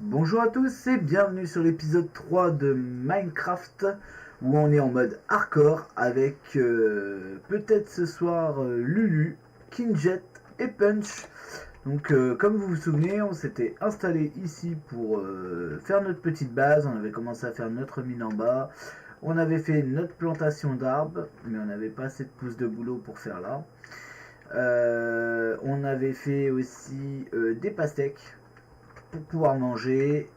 Bonjour à tous et bienvenue sur l'épisode 3 de Minecraft où on est en mode hardcore avec peut-être ce soir Lulu, Kinjet et Punch. Donc comme vous vous souvenez, on s'était installé ici pour faire notre petite base, on avait commencé à faire notre mine en bas, on avait fait notre plantation d'arbres, mais on n'avait pas assez de pouces de boulot pour faire là. On avait fait aussi des pastèques pour pouvoir manger.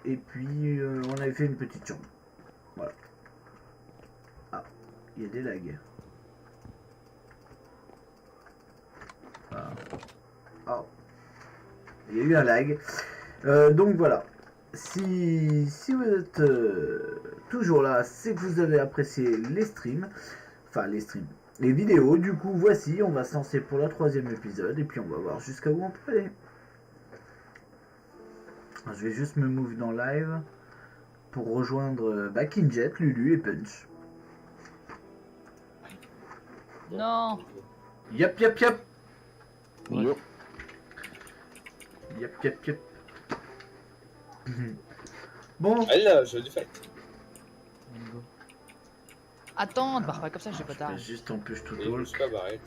Et puis on avait fait une petite chambre. Voilà. Ah, il y a des lags. Ah, oh. Il y a eu un lag. Donc voilà. Si vous êtes toujours là, c'est que vous avez apprécié les streams. Enfin les streams. Les vidéos. Du coup, voici. On va se lancer pour le 3e épisode. Et puis on va voir jusqu'à où on peut aller. Je vais juste me move dans live pour rejoindre Kinjet, Lulu et Punch. Non. Yep, yep, yep. Yo. Yep, yep, yep. Bon. Allez là, je du fait. Bingo. Attends, ne barre pas comme ça, j'ai pas tard. Juste en plus tout Et je me suis pas barré.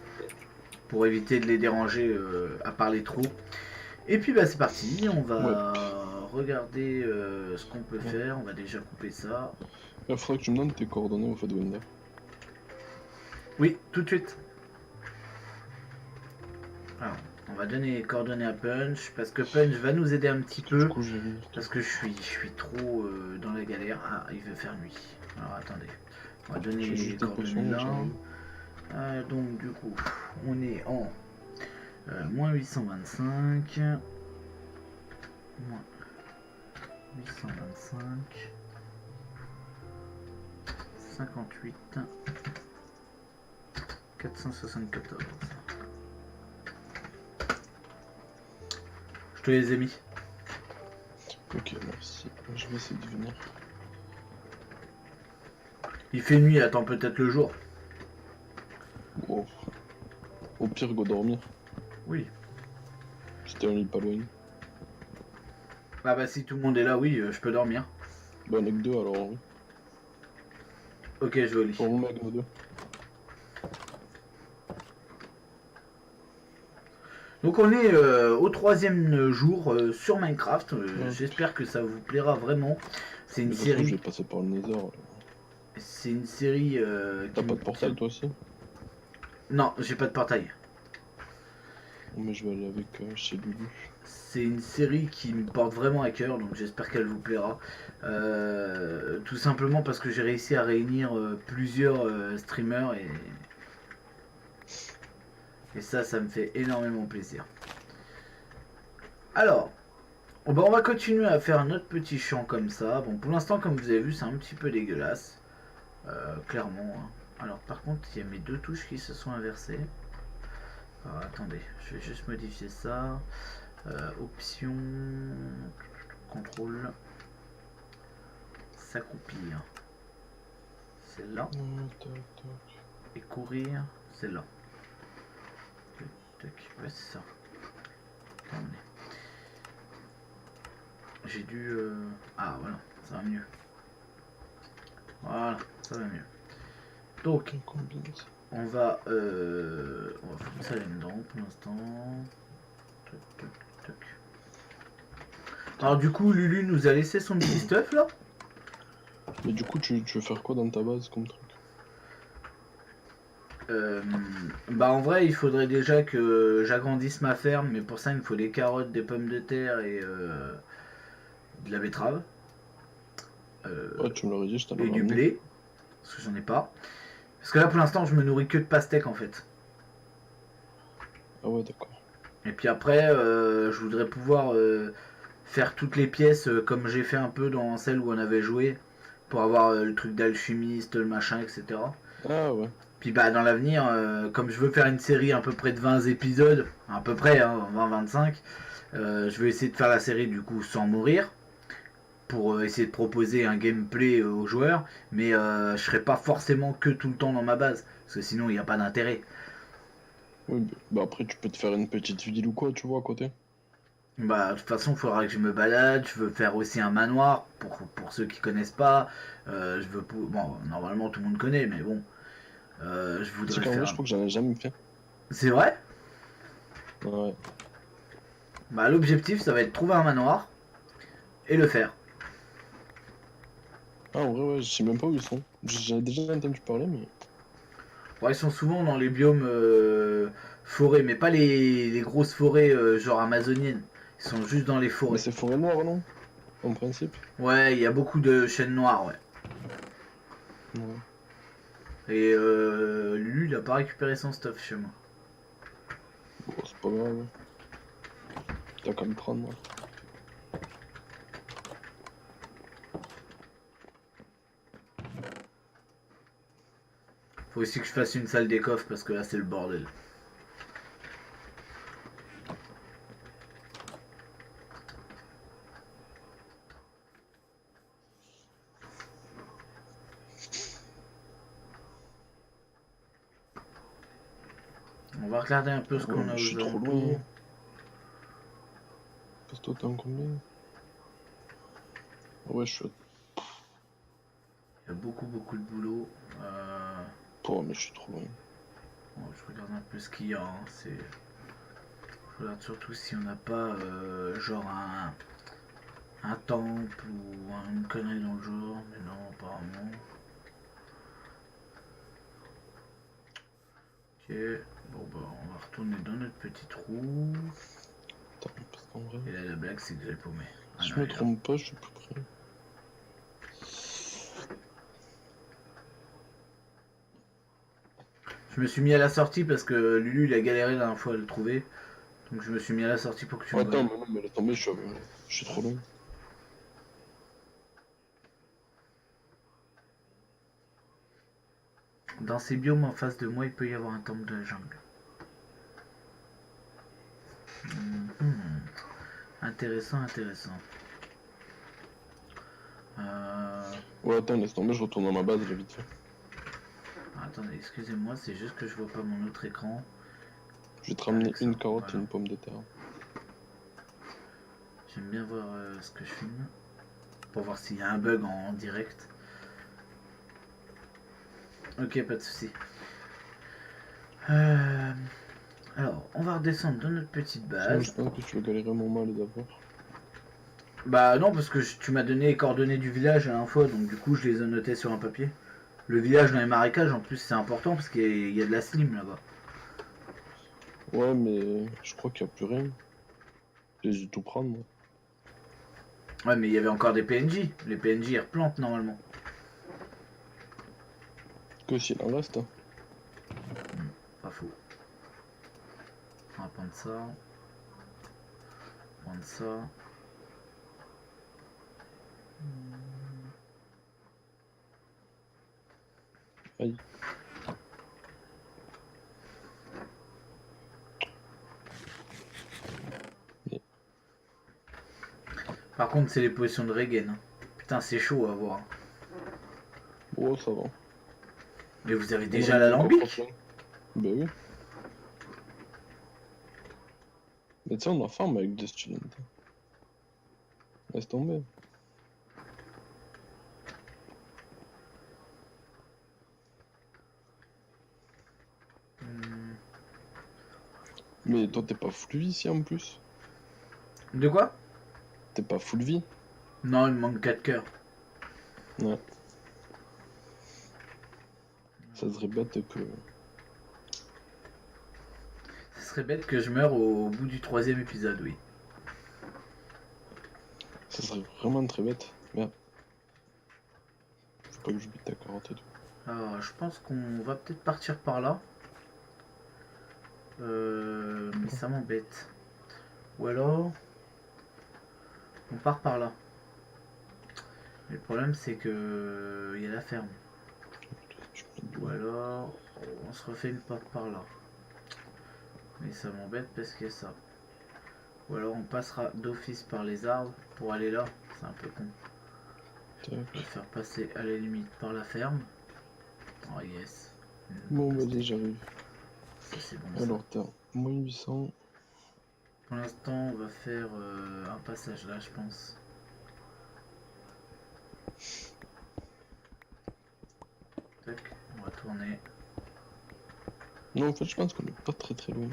pour éviter de les déranger à parler trop. Et puis bah c'est parti, on va regarder ce qu'on peut faire. On va déjà couper ça. Il faudrait que tu me donnes tes coordonnées au fait de Wender. Oui, tout de suite. Alors, on va donner les coordonnées à Punch parce que Punch va nous aider un petit peu. Du coup, j'ai... Parce que je suis trop dans la galère. Ah, il veut faire nuit. Alors attendez, on va donner les coordonnées là. Donc du coup, on est en moins 825. Moins 825. 58. 474. Je te les ai mis. Ok, merci. Je vais essayer de venir. Il fait nuit, attends peut-être le jour. Wow. Au pire, go dormir. Oui. C'était un lit pas loin. Ah bah si tout le monde est là, oui, je peux dormir. Bah, on est que deux alors, oui. Ok, je vais au lit. Pour vous, mec, nous deux. Donc on est au 3e jour sur Minecraft. J'espère que ça vous plaira vraiment. C'est une série. Je vais passer par le Nether. C'est une série. T'as pas de portail toi aussi? Non, j'ai pas de portail. Mais je vais aller avec chez Lulu. C'est une série qui me porte vraiment à cœur, donc j'espère qu'elle vous plaira. Tout simplement parce que j'ai réussi à réunir plusieurs streamers et ça me fait énormément plaisir. Alors, on va continuer à faire notre petit champ comme ça. Bon, pour l'instant, comme vous avez vu, c'est un petit peu dégueulasse. Clairement. Hein. Alors, par contre, il y a mes deux touches qui se sont inversées. Alors, attendez, je vais juste modifier ça. Option, contrôle, s'accroupir, c'est là, et courir, c'est là. Ouais, c'est ça. Attendez. J'ai dû... Ah voilà, ça va mieux. Voilà, ça va mieux. Donc, on va foutre ça là-dedans pour l'instant. Alors du coup, Lulu nous a laissé son petit stuff là. Mais du coup, tu veux faire quoi dans ta base comme truc? Bah en vrai, il faudrait déjà que j'agrandisse ma ferme, mais pour ça, il me faut des carottes, des pommes de terre et de la betterave. Ouais, tu me l'aurais dit, je t'en ai et du ramené. blé, parce que j'en ai pas. Parce que là, pour l'instant, je me nourris que de pastèques en fait. Ah ouais, d'accord. Et puis après, je voudrais pouvoir faire toutes les pièces comme j'ai fait un peu dans celle où on avait joué, pour avoir le truc d'alchimiste, le machin, etc. Ah ouais. Puis bah dans l'avenir, comme je veux faire une série à peu près de 20 épisodes, à peu près, hein, 20-25, je vais essayer de faire la série du coup sans mourir, pour essayer de proposer un gameplay aux joueurs, mais je serai pas forcément que tout le temps dans ma base, parce que sinon il n'y a pas d'intérêt. Oui, bah après tu peux te faire une petite ville ou quoi, tu vois, à côté. Bah, de toute façon, il faudra que je me balade. Je veux faire aussi un manoir pour ceux qui connaissent pas. Je veux. Bon, normalement, tout le monde connaît, mais bon. Je Tu sais voudrais qu'en vrai, faire. je crois que j'en ai jamais fait. C'est vrai? Ouais. Bah, l'objectif, ça va être de trouver un manoir et le faire. Ah, en vrai, ouais, je sais même pas où ils sont. J'en ai déjà entendu parler, mais. Ouais, ils sont souvent dans les biomes forêts, mais pas les grosses forêts genre amazoniennes. Ils sont juste dans les Mais forêts. c'est forêt noire, non? En principe. Ouais, il y a beaucoup de chênes noirs, ouais. Ouais. Et Lulu, il a pas récupéré son stuff chez moi. Bon, c'est pas grave. T'as qu'à me prendre, moi. Faut aussi que je fasse une salle des coffres parce que là, c'est le bordel. On va regarder un peu ce Ouais, qu'on mais a je suis aux trop alentours. loin. Parce que toi, t'es en combien? Ouais, je suis à... Il y a beaucoup de boulot. Euh, Oh, mais je suis trop loin. bon, je regarde un peu ce qu'il y a. Hein. Je regarde surtout si on n'a pas genre un temple ou une connerie dans le genre. Mais non, apparemment. Ok. Bon, bah, on va retourner dans notre petit trou. Attends, parce qu'en vrai... Et là, la blague, c'est que j'ai paumé. Ah Si non, je me elle est là. trompe pas, je suis plus près. Je me suis mis à la sortie parce que Lulu, il a galéré la dernière fois à le trouver. Donc je me suis mis à la sortie pour que tu Oh, me attends, vois. mais non, mais laisse tomber, je suis trop loin. Dans ces biomes en face de moi, il peut y avoir un temple de la jungle. Mhm. Intéressant, intéressant. Euh... Ouais, attends, laisse tomber, je retourne dans ma base, là, vite fait. Attendez, excusez-moi, c'est juste que je vois pas mon autre écran. Je vais te ramener Avec ça, une carotte et voilà. une pomme de terre. J'aime bien voir ce que je filme. Pour voir s'il y a un bug en direct. Ok, pas de souci. Euh, Alors, on va redescendre dans notre petite Sinon, je base. pense que tu vas galérer vraiment mal d'avoir. Bah non, parce que tu m'as donné les coordonnées du village la dernière fois, donc du coup je les ai notées sur un papier. Le village dans les marécages, en plus, c'est important parce qu'il y a de la slim là-bas. Ouais, mais je crois qu'il y a plus rien. J'ai dû tout prendre, moi. Ouais, mais il y avait encore des PNJ. Les PNJ, ils replantent normalement. Que s'il en reste, hein. Pas faux. On va prendre ça. Prendre ça. Aïe. Et- Par contre, c'est les potions de Regen. Hein. Putain, c'est chaud à voir. Oh, ça va. Mais vous avez On déjà aurait mis un coffre l'alambic? plein. Bah oui. Mais tu sais, on a farm avec des students. Laisse tomber. Hmm. Mais toi, t'es pas full vie ici en plus. De quoi? T'es pas full vie. Non, il me manque 4 cœurs. Ouais. Ça serait bête que. Ce serait bête que je meure au bout du troisième épisode, oui. Ça serait vraiment très bête. Merde. Faut pas que j'oublie ta carotte et tout. Alors, je pense qu'on va peut-être partir par là. Mais ça m'embête. Ou alors, on part par là. Mais le problème, c'est que il y a la ferme. Ou alors, on se refait une porte par là. Mais ça m'embête parce qu'il y a ça. Ou alors, on passera d'office par les arbres pour aller là. C'est un peu con. On va Tac. faire passer à la limite par la ferme. Oh yes. Bon, vas-y, j'arrive. Ça, c'est bon ça. Alors, t'as moins 800. Pour l'instant, on va faire un passage là, je pense. Tac, on va tourner. Non, en fait, je pense qu'on est pas très loin.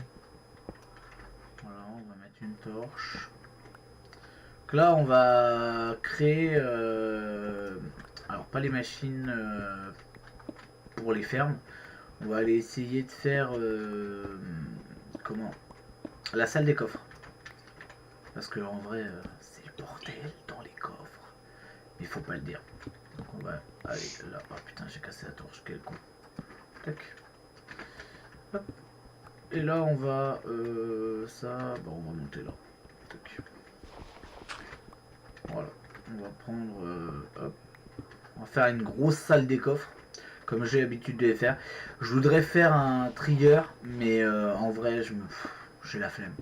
Voilà, on va mettre une torche. Donc là, on va créer... alors, pas les machines pour les fermes. On va aller essayer de faire... comment? La salle des coffres. Parce que en vrai, c'est le bordel dans les coffres. Mais faut pas le dire. Donc on va aller là. Oh putain, j'ai cassé la torche, quel con. Tac. Hop. Et là, on va... ça... Bon, on va monter là. Tac. Voilà. On va prendre... hop. On va faire une grosse salle des coffres. Comme j'ai l'habitude de les faire. Je voudrais faire un trigger. Mais en vrai, j'ai la flemme.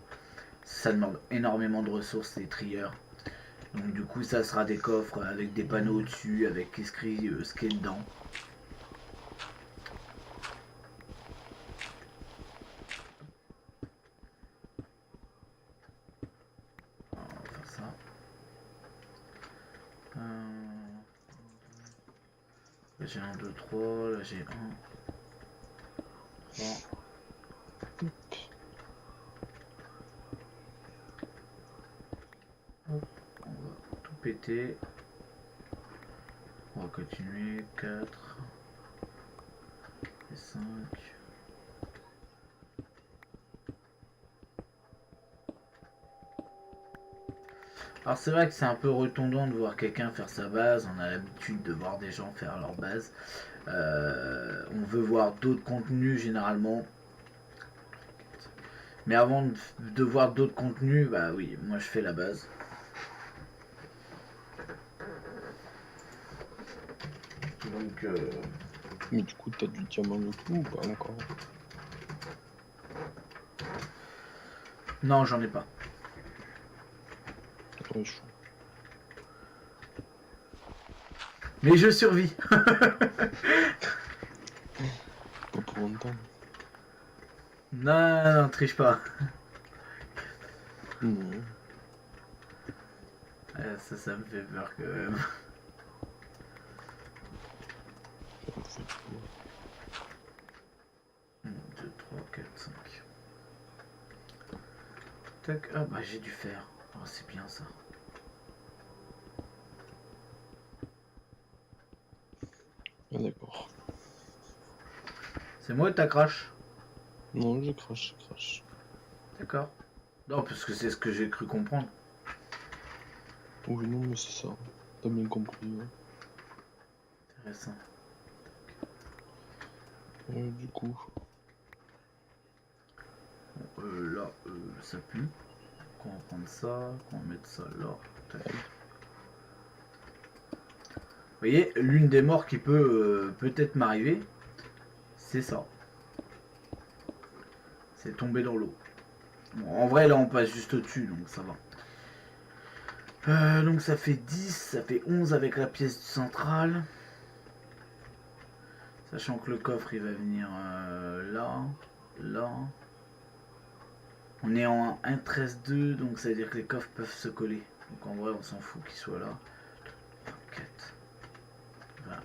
Ça demande énormément de ressources, les triggers. Donc du coup, ça sera des coffres avec des panneaux au-dessus, avec écrit ce qu'il y a dedans. On va faire ça. Là j'ai 1, 2, 3, là j'ai 1, 3. Hop, on va tout péter. On va continuer. 4 et 5. Alors c'est vrai que c'est un peu redondant de voir quelqu'un faire sa base, on a l'habitude de voir des gens faire leur base. On veut voir d'autres contenus généralement. Mais avant de voir d'autres contenus, bah oui, moi je fais la base. Donc Mais du coup, t'as du diamant le coup ou pas encore? non, j'en ai pas. Ouais, chaud. Mais je survis. Pas pour longtemps. Non, non, triche pas. Non. Ça me fait peur quand même. 1, 2, 3, 4, 5. Tac, ah bah j'ai du fer. Oh, c'est bien ça. Ah, d'accord. C'est moi ou t'as crash? Non, je crache, je crache. D'accord. Non, parce que c'est ce que j'ai cru comprendre. Oui, non, mais c'est ça. T'as bien compris, ouais. Intéressant. Du coup. Là, ça pue. Donc on va prendre ça, on va mettre ça là. Tac. Vous voyez, l'une des morts qui peut peut-être m'arriver, c'est ça. C'est tomber dans l'eau. Bon, en vrai, là, on passe juste au-dessus, donc ça va. Donc ça fait 10, ça fait 11 avec la pièce centrale. Sachant que le coffre, il va venir là, là. On est en 1.13.2, donc ça veut dire que les coffres peuvent se coller. Donc en vrai, on s'en fout qu'ils soient là. 4.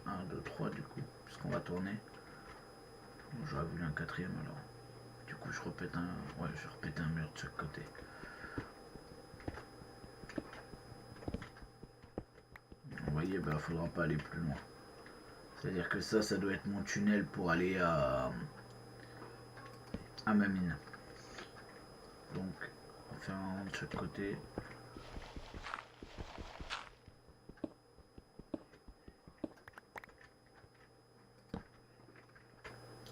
1, 2, 3 du coup, puisqu'on va tourner. Bon, j'aurais voulu un quatrième alors. Du coup, je repète un. Ouais, je vais repéter un mur de chaque côté. Vous voyez, bah, faudra pas aller plus loin. C'est-à-dire que ça doit être mon tunnel pour aller à ma mine. Donc, on va faire un de chaque côté.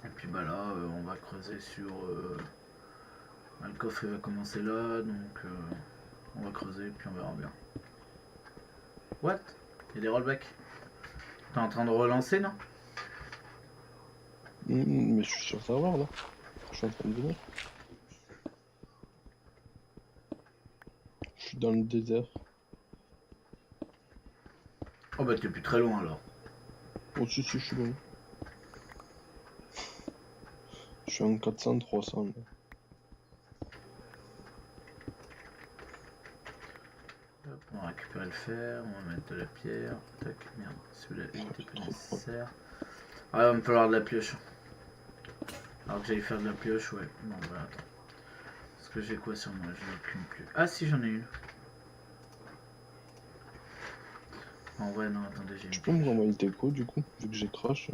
Et puis bah là, on va creuser sur... le coffre il va commencer là, donc on va creuser et puis on verra bien. What? Il y a des rollbacks. T'es en train de relancer, non? Mais je suis sur le serveur là. Je suis en train de venir. Je suis dans le désert. Oh bah t'es plus très loin alors. Oh, si, je suis loin. Je suis en 400, 300 là. récupérer le fer, on va mettre de la pierre. Tac, merde, celui-là il était pas nécessaire. Ah, il va me falloir de la pioche. Alors que j'allais faire de la pioche, ouais. Bon, bah attends. Parce que j'ai quoi sur moi? Je n'ai qu'une pioche. Ah si, j'en ai une. En vrai, non, attendez, j'ai une Tu peux me pioche. renvoyer tes codes du coup, vu que j'ai crash.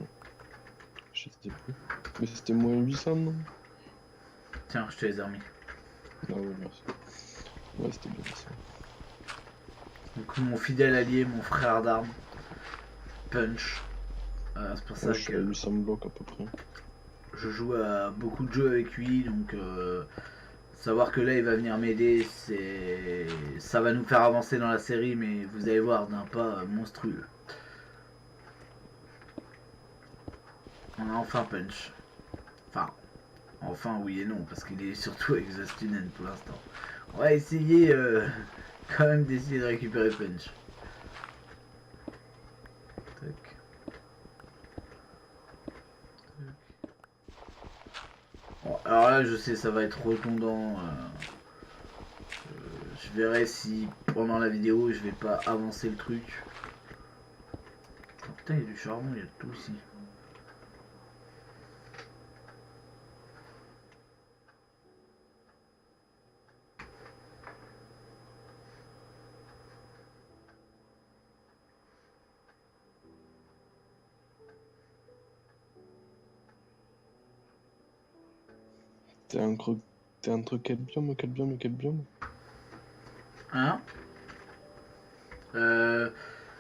Je sais plus. Mais c'était moins 800, non? Tiens, je te les ai remis. Ah ouais, merci. Ouais, c'était bien ça. Donc mon fidèle allié, mon frère d'armes, Punch. C'est pour ça Ouais, je suis à que 800 blocs à peu près. je joue à beaucoup de jeux avec lui, donc savoir que là il va venir m'aider, ça va nous faire avancer dans la série, mais vous allez voir d'un pas monstrueux. On a enfin Punch. Enfin oui et non, parce qu'il est surtout avec The Student pour l'instant. On va essayer quand même d'essayer de récupérer Punch. Tac. Bon, alors là, je sais, ça va être redondant. Je verrai si pendant la vidéo, je vais pas avancer le truc. Oh, putain, il y a du charbon, il y a de tout ici. T'es entre quel biome, quel biome et quel biome? Hein Je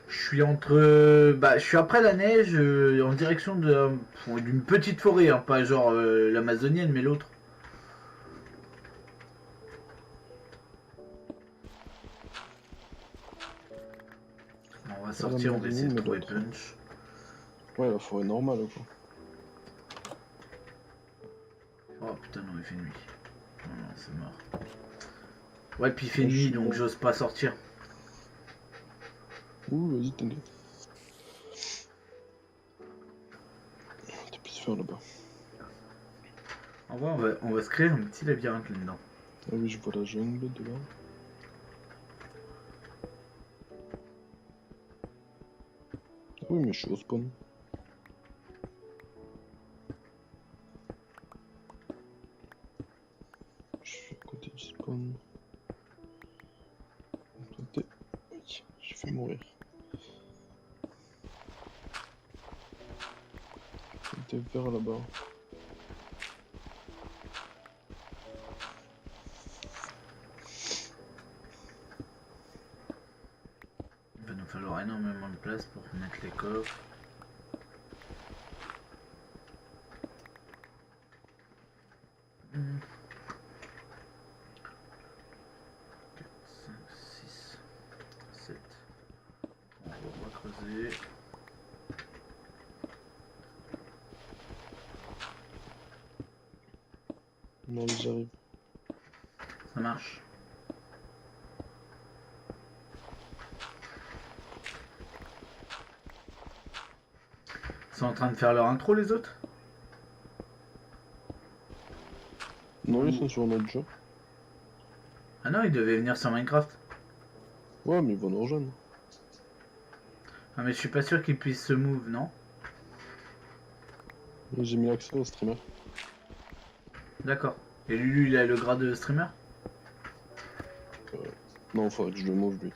suis entre. Bah, je suis après la neige, en direction d'une petite forêt, hein, pas genre l'amazonienne, mais l'autre. Bon, on va sortir, on va essayer de mais trouver l'autre. Punch. Ouais, la forêt normale quoi. Oh putain, non, il fait nuit. Non, non, c'est mort. Ouais, puis il fait Ouais, je nuit, suis donc là. j'ose pas sortir. Ouh, vas-y, t'inquiète. T'as pu se faire là-bas. En vrai, on va se créer un petit labyrinthe là-dedans. Ah oui, je vois la jungle de là. Ah oui, mais je suis au spawn. Je suis à côté du spawn. Toi, oui, j'ai fait mourir. T'es vers là-bas. Il va nous falloir énormément de place pour mettre les coffres. Hmm. 4, 5, 6, 7. On va creuser. Non, j'arrive. Ça marche. Ils sont en train de faire leur intro les autres? Non, ils sont sur notre jeu. Ah non, ils devaient venir sur Minecraft. Ouais, mais ils vont nous rejoindre. Ah mais je suis pas sûr qu'ils puissent se move, non? J'ai mis l'accès au streamer. D'accord. Et Lulu, il a le grade de streamer? Non, faudrait que je le move lui.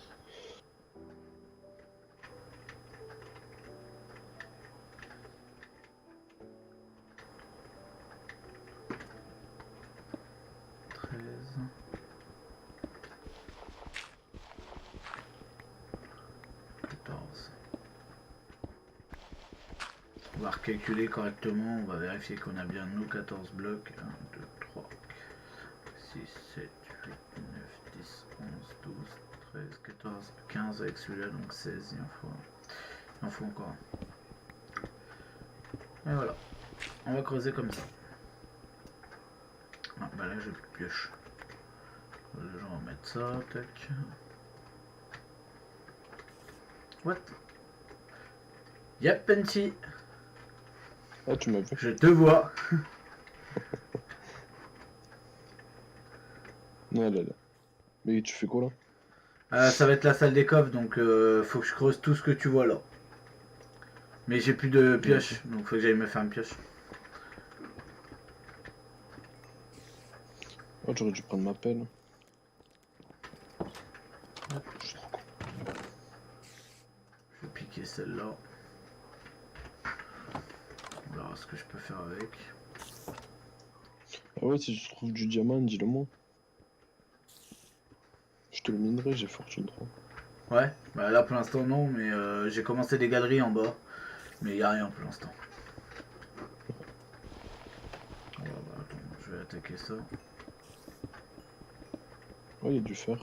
On va recalculer correctement, on va vérifier qu'on a bien nos 14 blocs. 1, 2, 3, 6, 7, 8, 9, 10, 11, 12, 13, 14, 15 avec celui-là, donc 16, il en faut encore un. Et voilà, on va creuser comme ça. Ah, bah là j'ai plus de pioche. Déjà on va mettre ça, tac. What? Yep, Penty. Ah, tu m'as vu. Je te vois. Ouais, là, là. Mais tu fais quoi là? Ça va être la salle des coffres, donc faut que je creuse tout ce que tu vois là. Mais j'ai plus de pioche, donc faut que j'aille me faire une pioche. Oh, j'aurais dû prendre ma pelle. Hop, je suis trop con. Je vais piquer celle-là. On verra ce que je peux faire avec. Ah ouais, si je trouve du diamant, dis-le moi. Je te le minerai, j'ai fortune 3. Ouais, bah là pour l'instant non, mais j'ai commencé des galeries en bas. Mais y a rien pour l'instant. Oh, bah, attends, je vais attaquer ça. Ouais, il y a du fer.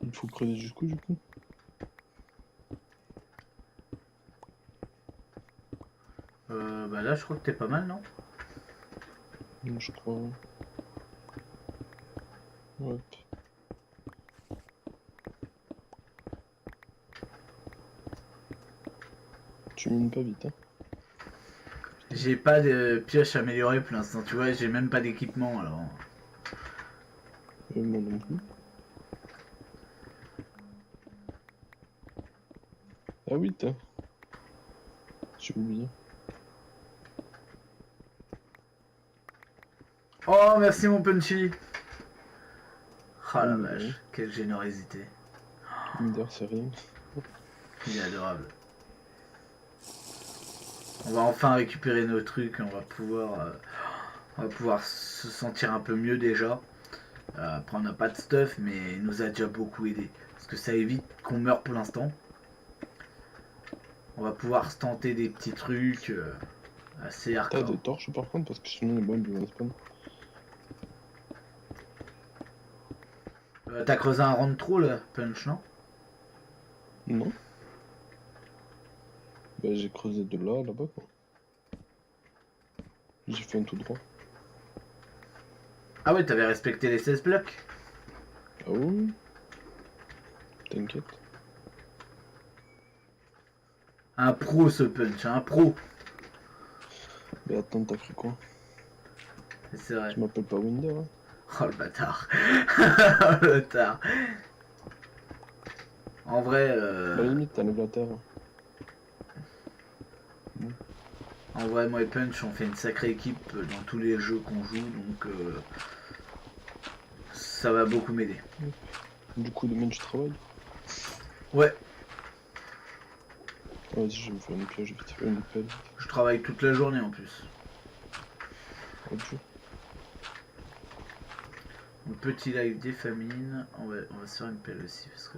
Il faut creuser jusqu'où du coup? Bah là je crois que t'es pas mal, non? Je crois. Ouais. Tu mines pas vite, hein? J'ai pas de pioche améliorée pour l'instant, tu vois, j'ai même pas d'équipement alors. Moi non plus. Ah oui, t'as. J'ai oublié. Oh merci mon punchy. Oh la Mais vache, quelle générosité. Minder, c'est rien. Il est adorable. On va enfin récupérer nos trucs, on va pouvoir se sentir un peu mieux déjà. Après on n'a pas de stuff, mais il nous a déjà beaucoup aidé. Parce que ça évite qu'on meure pour l'instant. On va pouvoir se tenter des petits trucs assez T'as hardcore. des torches par contre, parce que sinon les bombes ils vont spawn. T'as creusé un rang de trop là, Punch, non? Non? Bah j'ai creusé de là, là-bas quoi. J'ai fait un tout droit. Ah ouais, t'avais respecté les 16 blocs. Ah oui? T'inquiète. Un pro ce Punch, un pro. Mais attends, t'as cru quoi? C'est vrai. Tu m'appelles pas Winder, hein? Oh le bâtard. Oh, le bâtard. En vrai, Bah, à la limite, t'enlèves la terre. en vrai, moi et Punch, on fait une sacrée équipe dans tous les jeux qu'on joue, donc ça va beaucoup m'aider. Du coup, demain tu travailles? Ouais, Ah, vas-y, je vais me faire une pioche vite fait, une pelle. je travaille toute la journée en plus. Adieu. Un petit live des famines. On va se faire une pelle aussi parce que.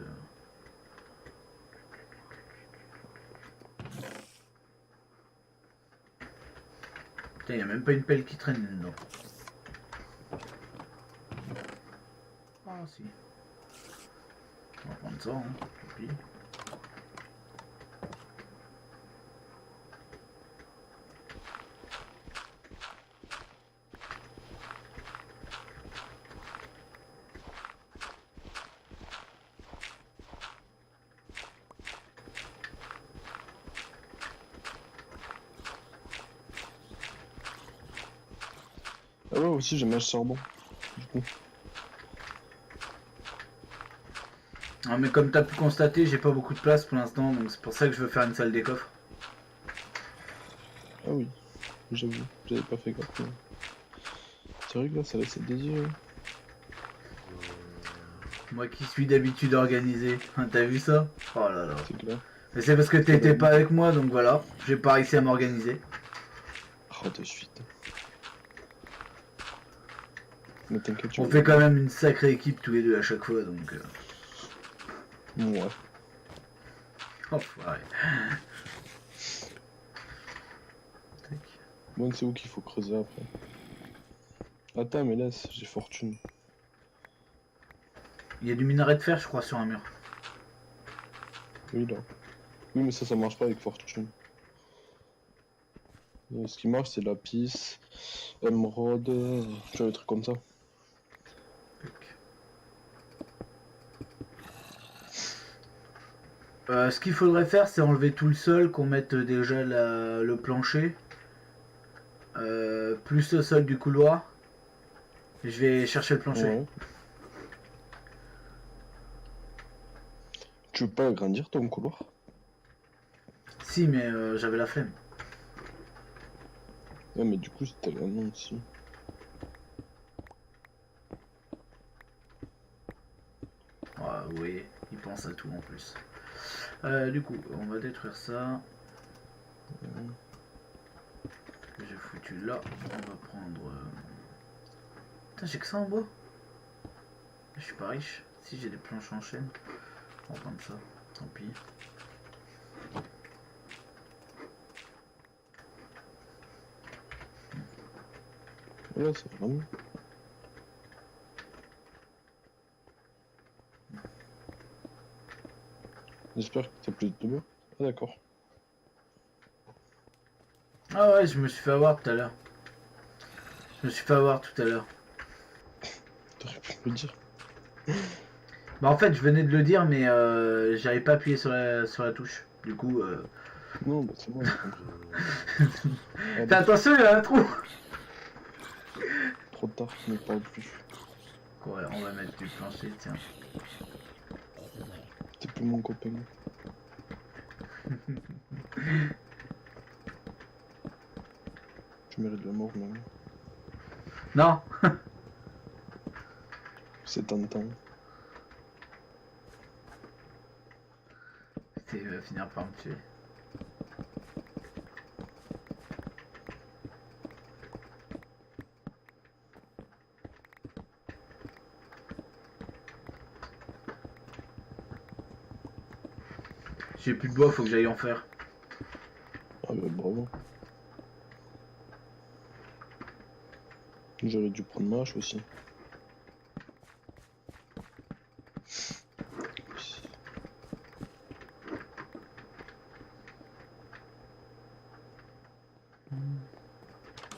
Putain, y a même pas une pelle qui traîne dedans. Ah si. On va prendre ça, hein. Tant pis. Ah ouais, aussi, j'ai mâche charbon. Du coup. Ah, mais comme t'as pu constater, j'ai pas beaucoup de place pour l'instant, donc c'est pour ça que je veux faire une salle des coffres. Ah oui, j'avoue, j'avais pas fait gaffe. Mais... c'est vrai que là, ça laisse à désirer. Moi qui suis d'habitude organisé. T'as vu ça? Oh là là. C'est clair. Mais c'est parce que t'étais pas avec moi, donc voilà. J'ai pas réussi à m'organiser. Oh, de suite. Mais t'inquiète, tu On vas fait bien. quand même une sacrée équipe tous les deux à chaque fois, donc. Ouais. Oh, ouais. Bon, c'est où qu'il faut creuser après. Attends, mais laisse, j'ai fortune. Il y a du minerai de fer, je crois, sur un mur. Oui, là. Oui, mais ça marche pas avec fortune. Ce qui marche, c'est lapis, émeraude, tu vois, des trucs comme ça. Ce qu'il faudrait faire, c'est enlever tout le sol, qu'on mette déjà le plancher. plus le sol du couloir. Je vais chercher le plancher. Ouais. Tu veux pas agrandir ton couloir? Si, mais j'avais la flemme. Ouais, mais du coup, si t'as non, si. Oui, il pense à tout en plus. Du coup, on va détruire ça. J'ai foutu là. On va prendre. Putain, j'ai que ça en bois. Je suis pas riche. Si j'ai des planches en chaîne, on va prendre ça. Tant pis. Ouais, c'est vraiment. J'espère que t'as plus de bois. Ah, d'accord. Ah ouais, je me suis fait avoir tout à l'heure. Je me suis fait avoir tout à l'heure. T'aurais pu me le dire. Bah en fait, je venais de le dire, mais j'avais pas appuyé sur la touche. Du coup, Non, bah c'est bon, j'ai compris. Ah, fais bah, attention, il y a un trou. trop tard, ne parle plus. Ouais, on va mettre du plancher, tiens. T'es plus mon copain. Tu mérites la mort, même. Non. C'est tentant. Il va finir par me tuer. J'ai plus de bois, faut que j'aille en faire. Ah bah bravo. J'aurais dû prendre ma hache aussi.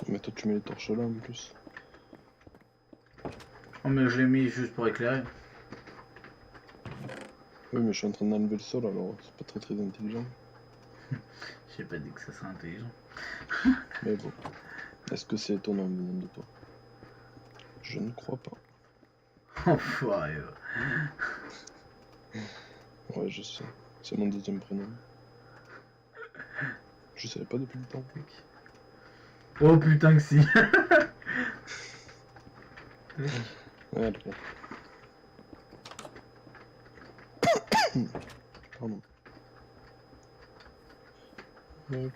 Mais toi tu mets les torches là en plus. Oh, mais je l'ai mis juste pour éclairer. Oui mais je suis en train d'enlever le sol alors c'est pas très intelligent. J'ai pas dit que ça serait intelligent. Mais bon. Est-ce que c'est étonnant venant de toi? Je ne crois pas. Enfoiré. Ouais je sais. C'est mon deuxième prénom. Je savais pas depuis le temps. Oh putain que si. Ouais, allez. Pardon. Hop.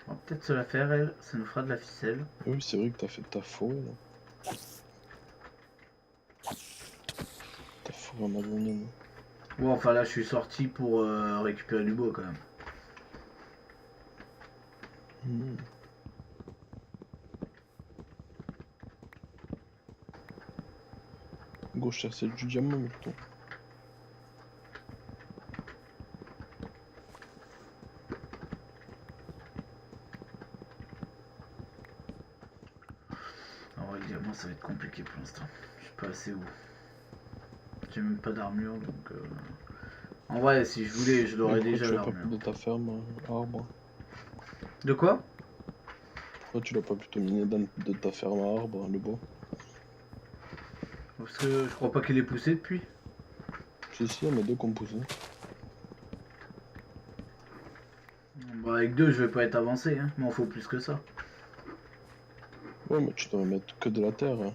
On va peut-être se la faire, elle. Ça nous fera de la ficelle. Oui c'est vrai que t'as fait ta forêt là. Ta forêt amazonienne. Bon, enfin là, je suis sorti pour récupérer du bois quand même. Mmh. Gauche chercher du diamant plutôt. En vrai, le diamant, ça va être compliqué pour l'instant. Je suis pas assez haut. J'ai même pas d'armure, donc... En vrai, si je voulais, je l'aurais Pourquoi déjà tu l'as pas l'armure. plus de ta ferme arbre? De quoi? Pourquoi tu l'as pas plutôt miné de ta ferme à arbre, le bois? Parce que je crois pas qu'il ait poussé depuis. Si, si, il y en a deux qui ont poussé. Bah, avec deux, je vais pas être avancé, hein. Mais il faut plus que ça. Ouais, mais tu dois mettre que de la terre. Hein.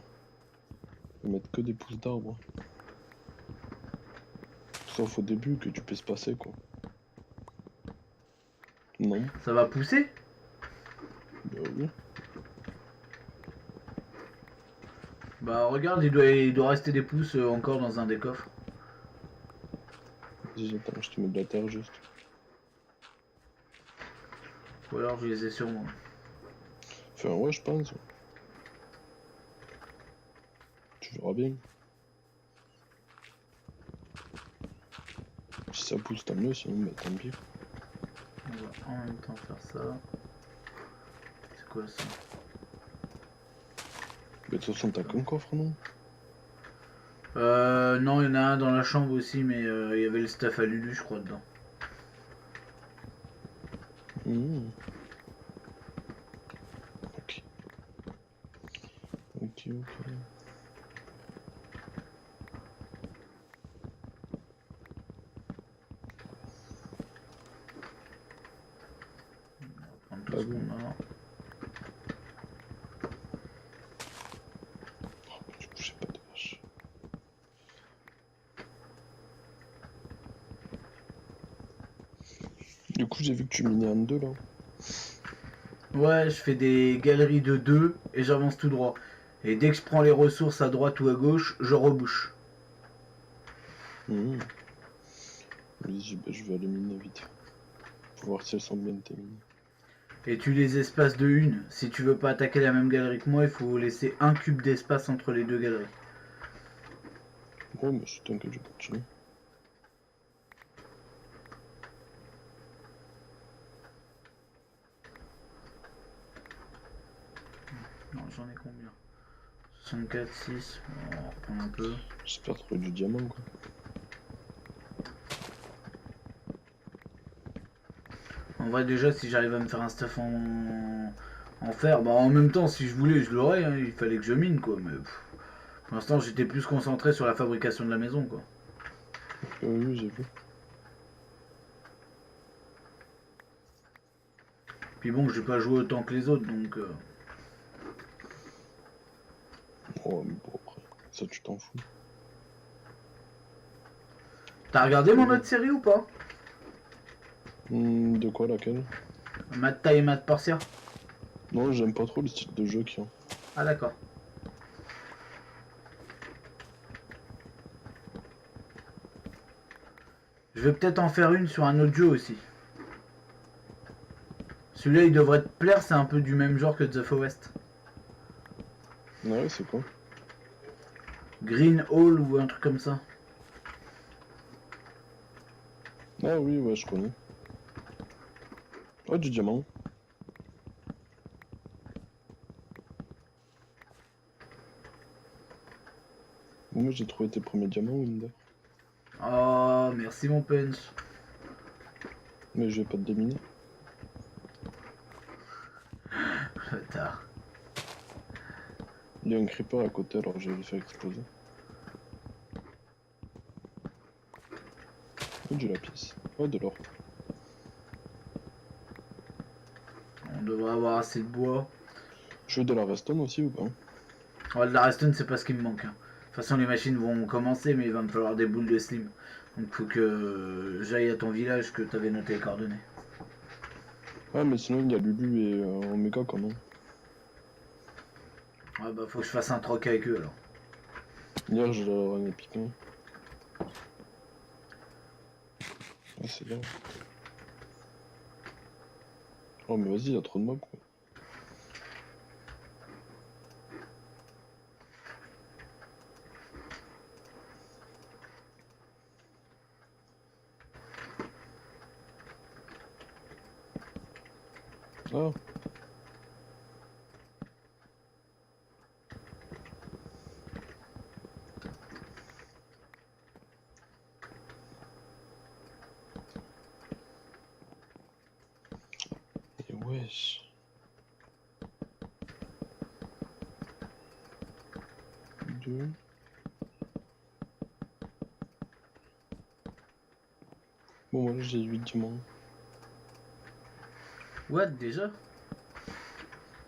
Tu dois mettre que des pousses d'arbres. Sauf au début que tu peux se passer, quoi. Non? Ça va pousser? Bah oui. Bah, regarde, il doit rester des pousses encore dans un des coffres. Vas-y, attends, je te mets de la terre juste. Ou alors je les ai sur moi. Enfin, ouais, je pense. Tu verras bien. Si ça pousse, tant mieux, sinon, bah tant pis. On va en même temps faire ça. C'est quoi ça? Mais de toute façon, t'as qu'un coffre, non? Non, il y en a un dans la chambre aussi, mais il y avait le stuff à Lulu, je crois, dedans. Mmh. Ok. Ok, ok. On va prendre tout Bah ce oui. qu'on a. Oh, du coup, j'ai pas de vache. Du coup, j'ai vu que tu minais en deux là. Ouais, je fais des galeries de 2 et j'avance tout droit. Et dès que je prends les ressources à droite ou à gauche, je rebouche. Mmh. Vas-y, bah, je vais aller miner vite fait. Pour voir si elles sont bien tes mines. Et tu les espaces de une. Si tu veux pas attaquer la même galerie que moi, il faut laisser un cube d'espace entre les deux galeries. Ouais, mais je t'inquiète, je continue. Non, j'en ai combien? 64, 6. Bon, on va reprendre un peu. J'espère trouver du diamant quoi. En vrai, déjà, si j'arrive à me faire un stuff en fer, bah en même temps, si je voulais, je l'aurais. Hein, il fallait que je mine, quoi. Mais pour l'instant, j'étais plus concentré sur la fabrication de la maison, quoi. Oui, j'ai vu. Puis bon, j'ai pas joué autant que les autres, donc. Oh, mais bon, après, ça tu t'en fous. T'as regardé mon autre série ou pas? De quoi, laquelle? Matta et Matt Portia. Non, j'aime pas trop le style de jeu qu'il y a. Ah, d'accord. Je vais peut-être en faire une sur un autre jeu aussi. Celui-là, il devrait te plaire, c'est un peu du même genre que The Forest. Ouais, c'est quoi? Green Hall ou un truc comme ça. Ah oui, ouais, je connais. Oh, du diamant. Moi, j'ai trouvé tes premiers diamants, Winder. Oh, merci mon punch. Mais je vais pas te déminer. Tard. Il y a un creeper à côté, alors je vais le faire exploser. Oh, du lapis. Oh, de l'or. On devrait avoir assez de bois. Je veux de la redstone aussi ou pas? Ouais, de la redstone, c'est pas ce qui me manque. Hein. De toute façon, les machines vont commencer, mais il va me falloir des boules de slim. Donc, faut que j'aille à ton village que t'avais noté les coordonnées. Ah, mais sinon, il y a Lulu et Omega quand même. Ouais, bah, faut que je fasse un troc avec eux alors. Hier, je leur ai piqué. Ah, c'est là. Oh, mais vas-y, il y a trop de mobs quoi. Ah, et wesh. Deux. Bon, moi j'ai 8 diamants. What, déjà?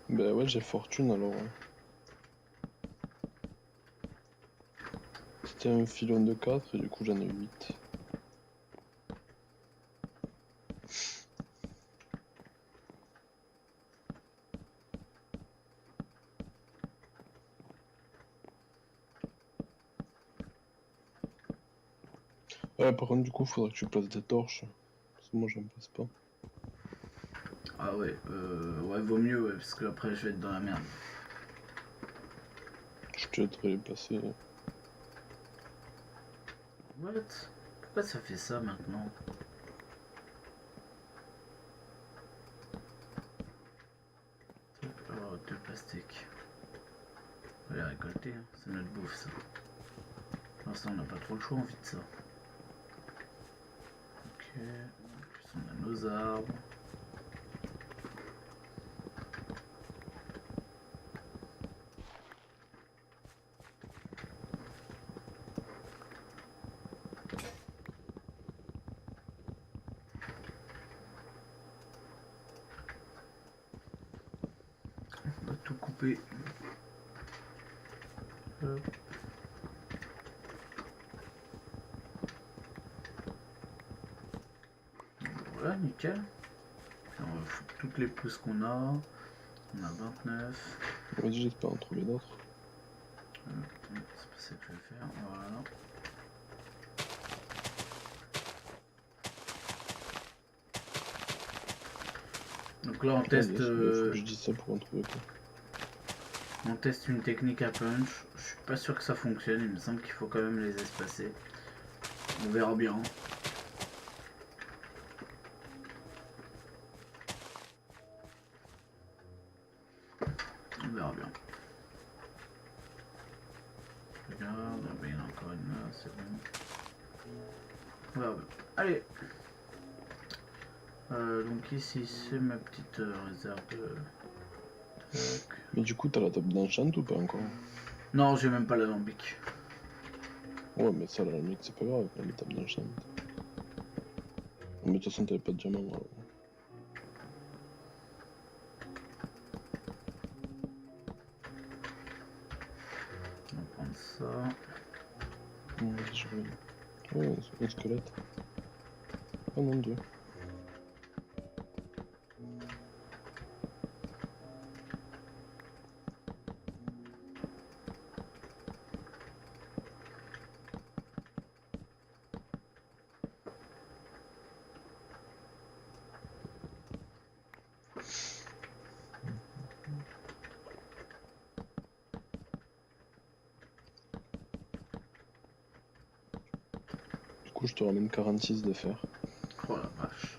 Bah ouais, j'ai fortune alors. C'était un filon de 4 et du coup j'en ai 8. Ouais, par contre, du coup, faudrait que tu places des torches. Parce que moi j'en place pas. Ah ouais, ouais, vaut mieux, ouais, parce que après je vais être dans la merde. Je t'aiderai à les placer. What? Pourquoi ça fait ça maintenant? Oh, deux pastèques. On va les récolter, hein. C'est notre bouffe ça. Pour l'instant on n'a pas trop le choix, on vide ça. Ok, en plus on a nos arbres. couper. Hop. Voilà, nickel. On va foutre toutes les pousses qu'on a. On a 29. Vas-y, j'espère en trouver d'autres. C'est pas ça que je vais faire. Voilà. Donc là on teste, Je dis ça pour en trouver quoi. on teste une technique à punch. Je suis pas sûr que ça fonctionne, il me semble qu'il faut quand même les espacer. On verra bien. On verra bien. Regarde, ah ben, il y en a encore une là, c'est bon. On verra bien. Allez. Donc ici c'est ma petite réserve de... Tac. Mais du coup, t'as la table d'enchant ou pas encore? Non, j'ai même pas l'alambic. Ouais, mais ça, la limite, c'est pas grave, la table d'enchant. Mais de toute façon, t'avais pas de diamant. Alors. On va prendre ça. Je regarde. Ouais, c'est un squelette. Ah non, deux. Du coup, je te ramène 46 de fer. Oh la vache.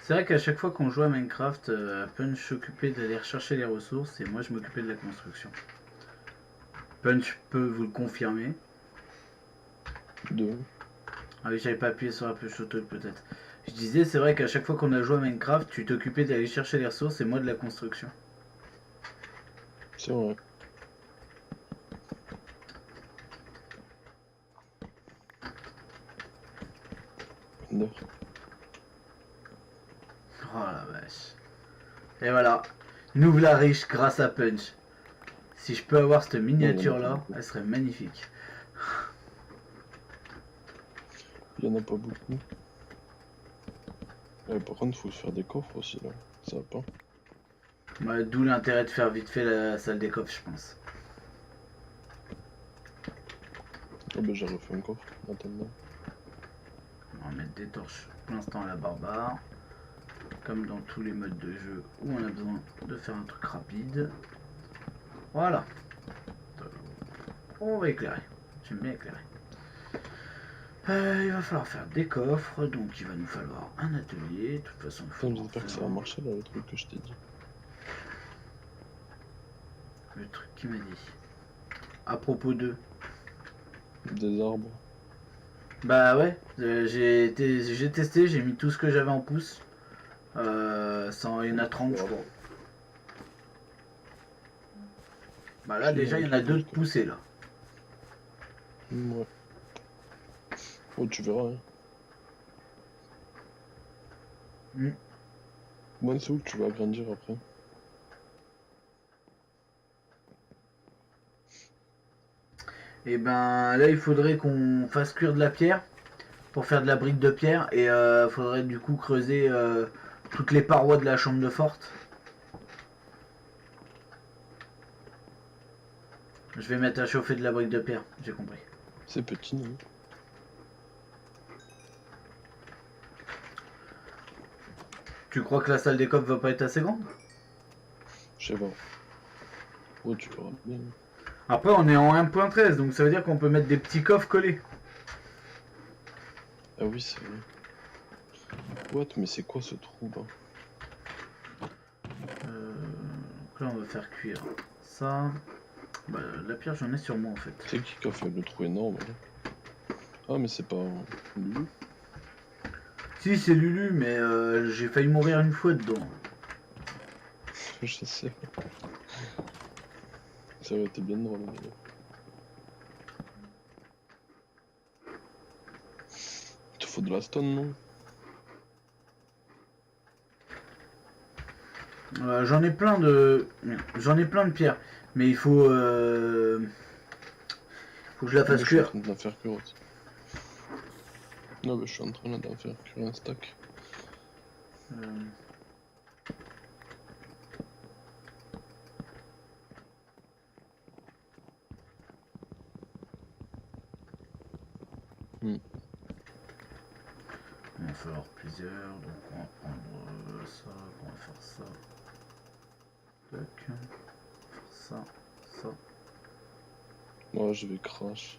C'est vrai qu'à chaque fois qu'on joue à Minecraft, Punch s'occupait d'aller rechercher les ressources et moi je m'occupais de la construction. Punch peut vous le confirmer. Deux. Ah oui, j'avais pas appuyé sur la push auto peut-être. Je disais, c'est vrai qu'à chaque fois qu'on a joué à Minecraft, tu t'occupais d'aller chercher les ressources et moi de la construction. C'est vrai. Ender. Oh la vache. Et voilà, nous voilà riches grâce à Punch. Si je peux avoir cette miniature là, elle serait magnifique. Il y en a pas beaucoup. Ouais, par contre, faut se faire des coffres aussi là. Ça va pas. Ouais, d'où l'intérêt de faire vite fait la salle des coffres, je pense. Ah bah, j'ai refait un coffre. Attends. On va mettre des torches pour l'instant à la barbare. Comme dans tous les modes de jeu où on a besoin de faire un truc rapide. Voilà. On va éclairer. J'aime bien éclairer. Il va falloir faire des coffres, donc il va nous falloir un atelier. De toute façon, il faut. J'espère que ça va marcher là, le truc que je t'ai dit. Le truc qu'il m'a dit. À propos d'eux. Des arbres. Bah ouais, j'ai testé, j'ai mis tout ce que j'avais en pouce. Il y en a 30 je crois. Bah là déjà il y en a 2 de poussés là. Ouais. Oh, tu verras. Hein. Moi, c'est où que tu vas agrandir après? Et ben là il faudrait qu'on fasse cuire de la pierre pour faire de la brique de pierre et faudrait du coup creuser toutes les parois de la chambre de forte. Je vais mettre à chauffer de la brique de pierre, j'ai compris. C'est petit, non? Tu crois que la salle des coffres va pas être assez grande? Je sais pas. Oh, tu verras bien. Après on est en 1.13 donc ça veut dire qu'on peut mettre des petits coffres collés. Ah oui, c'est vrai. What? Mais c'est quoi ce trou là? Donc là on va faire cuire ça. Bah, la pierre j'en ai sur moi en fait. C'est qui a fait le trou énorme là? Ah, mais c'est pas Lulu? Si c'est Lulu mais j'ai failli mourir une fois dedans. Je sais. Ça aurait été bien drôle. Mais... il te faut de la stone, non? J'en ai plein de. J'en ai plein de pierres. Mais il faut. Faut que je la Moi, fasse je suis en cuire. train de la faire cuire aussi. Non, mais je suis en train là, d'en faire cuire un stack. Euh, Hmm. On va falloir plusieurs. Donc on va prendre ça. On va faire ça. Tac. Faire ça. Ça. Moi, je vais crash.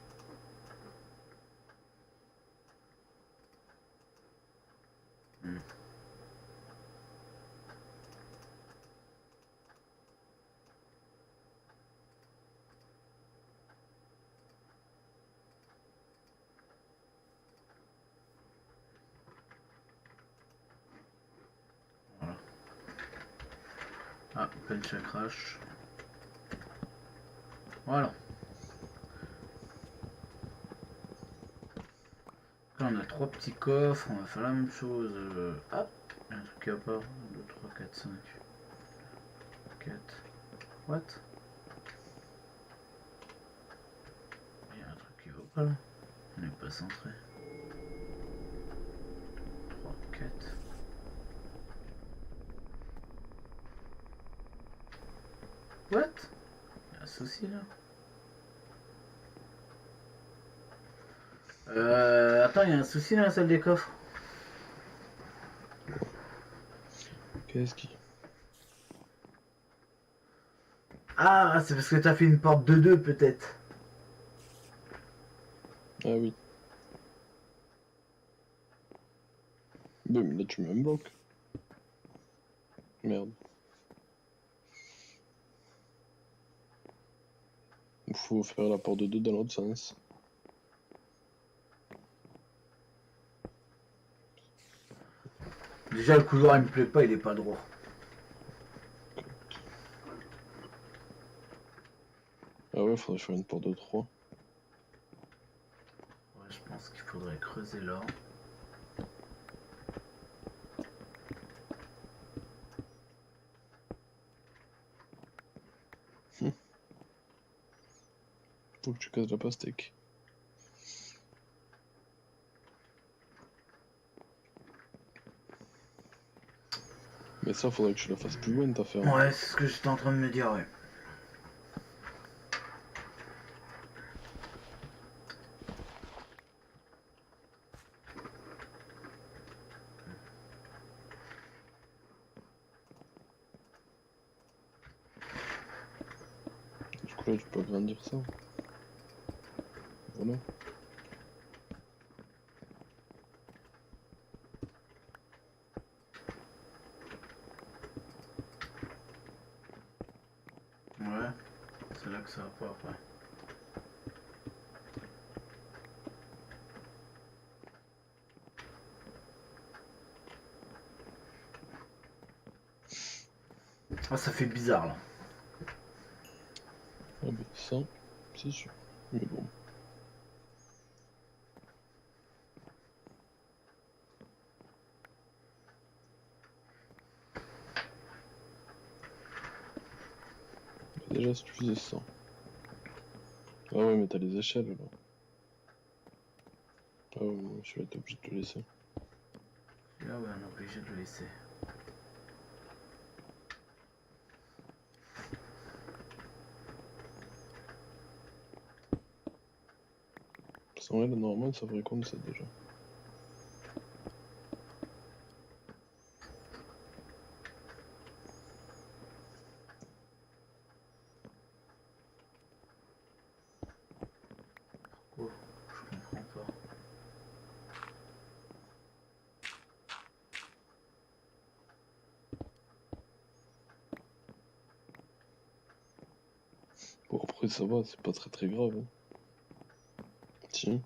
Hmm. Voilà. Ah, punch à crash. Voilà. Là, on a 3 petits coffres. On va faire la même chose. Hop. Il y a un truc qui va pas. 1, 2, 3, 4, 5. 4. What? Il y a un truc qui va pas là. On n'est pas centré. 3, 4. What? Il y a un souci là. Attends, il y a un souci dans la salle des coffres. Qu'est-ce qui... Ah, c'est parce que t'as fait une porte de 2 peut-être. Ah oui. Mais là, tu me bloques. Merde. Il faut faire la porte de 2 dans l'autre sens. Déjà, le couloir il me plaît pas, il est pas droit. Ah ouais, faudrait faire une porte de 3. Ouais, je pense qu'il faudrait creuser là. Faut que tu casses la pastèque. Mais ça, faudrait que tu la fasses plus loin, ta ferme. Ouais, c'est ce que j'étais en train de me dire, ouais. Du coup, là, tu peux agrandir ça. Voilà. Ouais, c'est là que ça va pas après. Ah, ça fait bizarre là. Ah bah, ça, c'est sûr. Mais bon. Déjà, si tu faisais ça. Ah ouais, mais t'as les échelles, là. Ah ouais, moi, je vais être obligé de te laisser. Là, ouais, on est obligé de le laisser. Parce qu'en vrai, là, normalement, ça ferait comme ça, déjà. Oh, je comprends pas. Bon, après, ça va, c'est pas très grave. Hein. Si.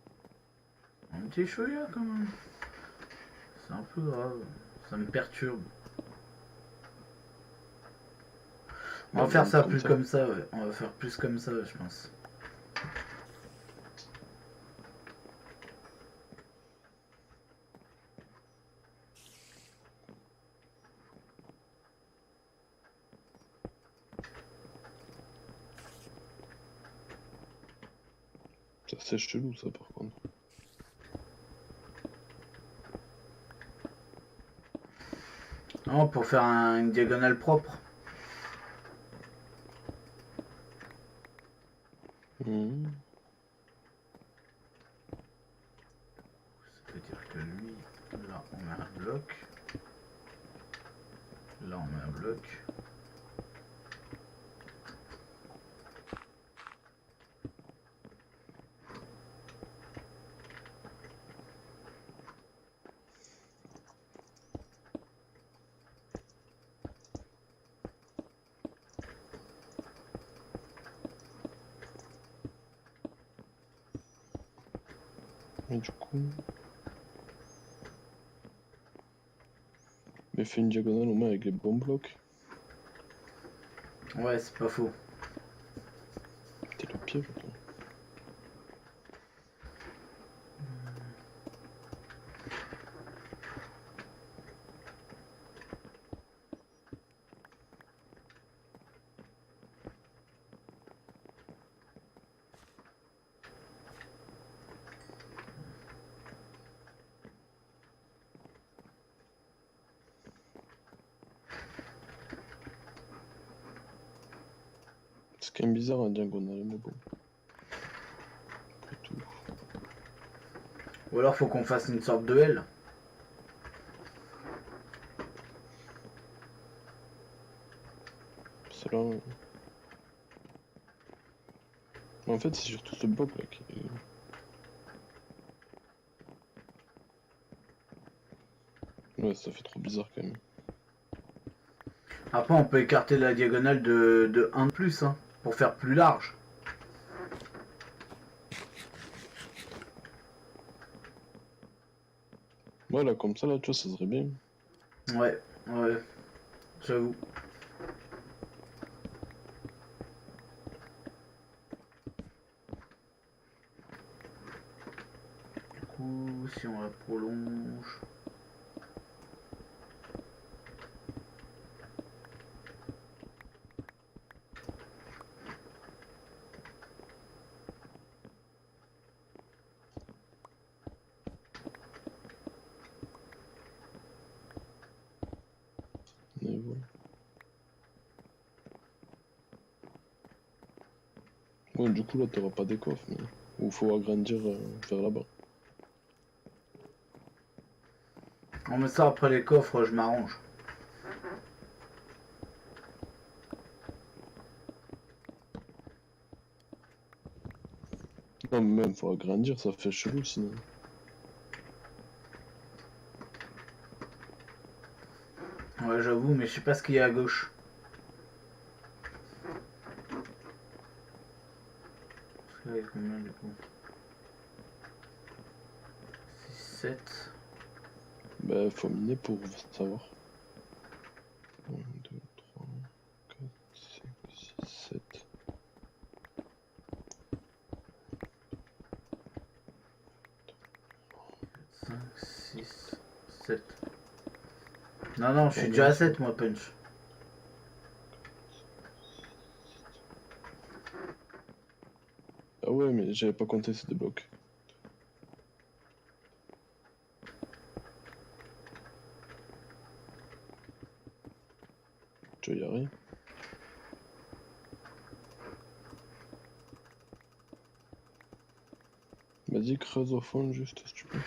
Un petit chouïa quand même. C'est un peu grave. Ça me perturbe. On va Bah, faire garde ça comme plus ça. comme ça, ouais. On va faire plus comme ça, je pense. Ça c'est chelou ça par contre. Non, pour faire une diagonale propre. Mhm. Ça veut dire que lui, là on met un bloc. Là on met un bloc. Et du coup... Mais fais une diagonale au moins avec les bons blocs. Ouais, c'est pas faux. T'es le pire toi. C'est quand même bizarre en diagonale, mais bon. Après tout. Ou alors faut qu'on fasse une sorte de L. C'est là... En fait c'est surtout ce bloc là qui... Ouais, ça fait trop bizarre quand même. Après on peut écarter la diagonale de 1 de plus, hein, pour faire plus large. Ouais, là, comme ça, là, tu vois, ça serait bien. Ouais, ouais, j'avoue. Du coup, si on la prolonge... Mais voilà. Ouais, du coup, là, t'auras pas des coffres, mais... Ou faut agrandir vers là-bas. On met ça après les coffres, je m'arrange. Non, mais même, faut agrandir, ça fait chelou, sinon. Ouais, j'avoue, mais je sais pas ce qu'il y a à gauche. Parce que là, il y a combien du coup 6, 7. Bah, faut miner pour savoir. 1, 2, 3, 4, 5, 6, 7. 5, 6, 7. Non, non, je suis Oh, déjà non, à 7 moi, Punch. Ah ouais, mais j'avais pas compté ces deux blocs. Tu vas y arriver. Vas-y, creuse au fond, juste, si tu peux.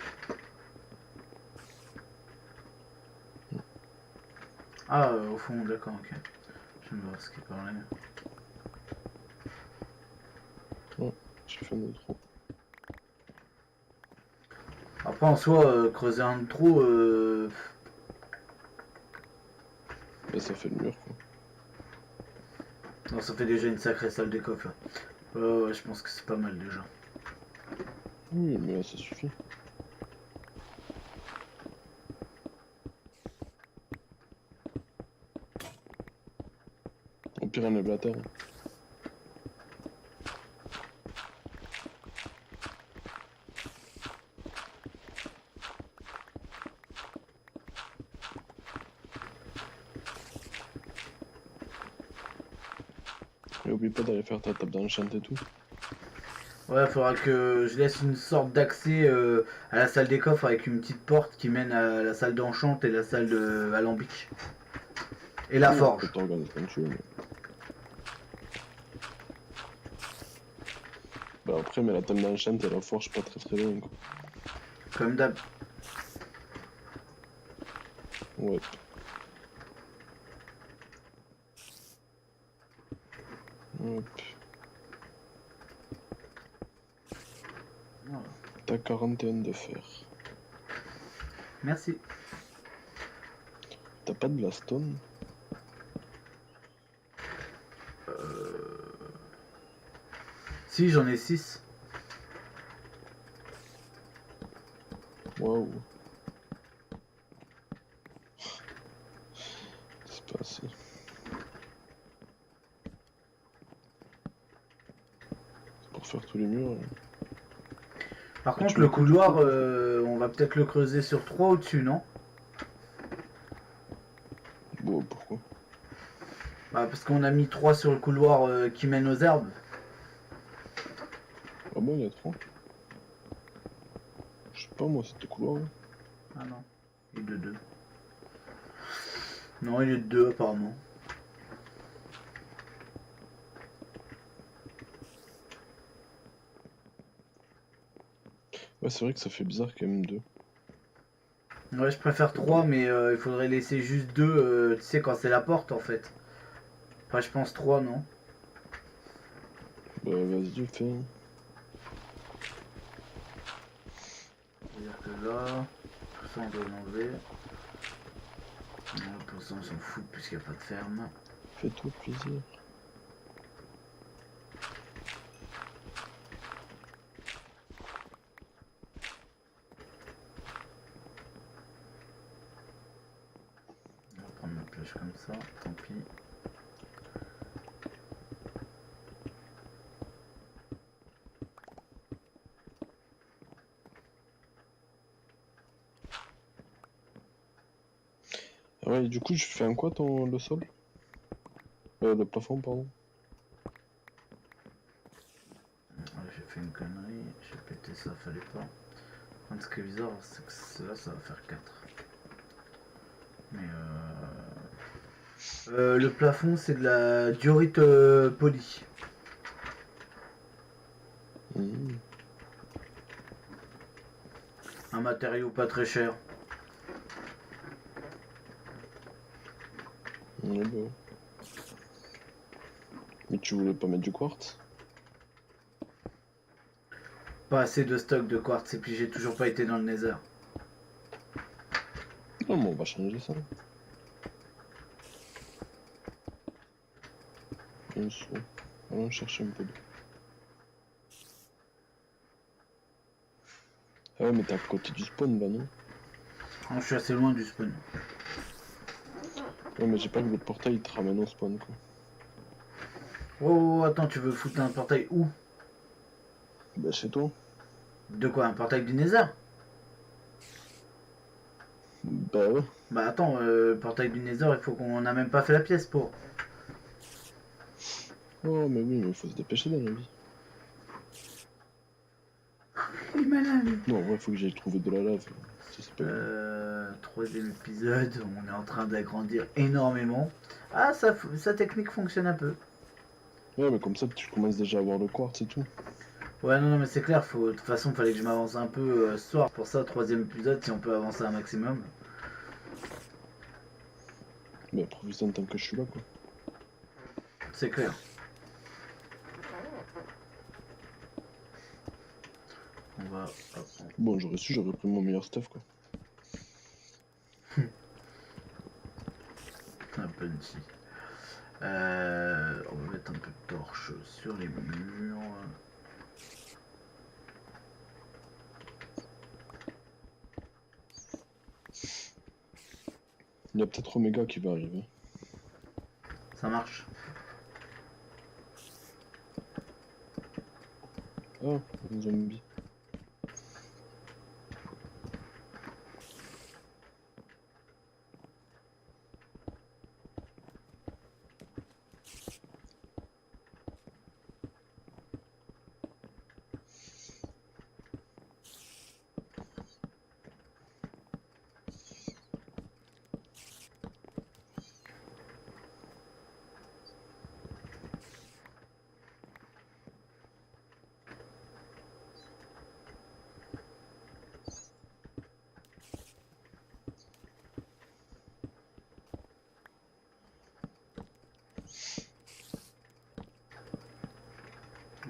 Ah, au fond, d'accord, ok. Je viens de voir ce qu'il parlait. Ouais, j'ai fait un autre trou. Après, en soi, creuser un trou, Bah, ça fait le mur, quoi. non, ça fait déjà une sacrée salle des coffres là. Ouais, je pense que c'est pas mal déjà. Oui, mais là, ça suffit. Au pire, on lève la terre. Et oublie pas d'aller faire ta table d'enchant et tout. Ouais, faudra que je laisse une sorte d'accès à la salle des coffres avec une petite porte qui mène à la salle d'enchant et la salle de alambic. Et la Ouais, tu peux forge. t'organiser comme tu veux. Bah après, mais la table d'enchant et la forge pas très loin, quoi. Comme d'hab. Ouais. Hop. Voilà. T'as 41 de fer. Merci. T'as pas de la stone? Si, j'en ai 6. Waouh. C'est pas assez. C'est pour faire tous les murs. Par Ah, tu contre, mets le quoi du couloir, coup? on va peut-être le creuser sur 3 au-dessus, non? Bon, pourquoi? Bah, parce qu'on a mis 3 sur le couloir qui mène aux herbes. Ah bon, il y a 3? Je sais pas, moi, c'était couloir. Hein. Ah non, il est de 2. Non, il est de 2 apparemment. Ouais, c'est vrai que ça fait bizarre quand même 2. Ouais, je préfère 3, mais il faudrait laisser juste 2, tu sais, quand c'est la porte en fait. Enfin, je pense 3, non? Bah, vas-y, fais. Hein. C'est-à-dire que là, tout ça on doit l'enlever. Non, pour ça on s'en fout puisqu'il n'y a pas de ferme. Fais-toi plaisir. On va prendre la plage comme ça, tant pis. Ah ouais, du coup, je fais un quoi le sol? Le plafond, pardon. Ouais, j'ai fait une connerie, j'ai pété ça, fallait pas. Enfin, ce qui est bizarre, c'est que là ça va faire 4. Mais le plafond c'est de la diorite polie. Mmh. Un matériau pas très cher. Ouais, bah. Ouais. Mais tu voulais pas mettre du quartz? Pas assez de stock de quartz et puis j'ai toujours pas été dans le nether. Non, mais on va changer ça. Un saut. Allons chercher un peu d'eau. Ah ouais, mais t'es à côté du spawn là, non? Non, je suis assez loin du spawn. Ouais, mais j'ai pas que le portail te ramène au spawn, quoi. Oh, attends, tu veux foutre un portail où? Bah, chez toi. De quoi? Un portail du nether? Bah ouais. Bah attends, le portail du nether, il faut qu'on n'a même pas fait la pièce pour. Oh, mais oui, mais faut se dépêcher dans la vie. Il est malade. Non, en vrai, faut que j'aille trouver de la lave. Ça, c'est pas grave. Troisième épisode, on est en train d'agrandir énormément. Ah, sa technique fonctionne un peu. Ouais, mais comme ça, tu commences déjà à avoir le quartz et tout. Ouais, non, non, mais c'est clair, de toute façon, il fallait que je m'avance un peu ce soir. Pour ça, troisième épisode, si on peut avancer un maximum. Mais profite tant que je suis là, quoi. C'est clair. On va. Hop, Bon, j'aurais su, j'aurais pris mon meilleur stuff, quoi. un punchy. On va mettre un peu de torche sur les murs. Il y a peut-être Omega qui va arriver. Ça marche. Ah, un zombie.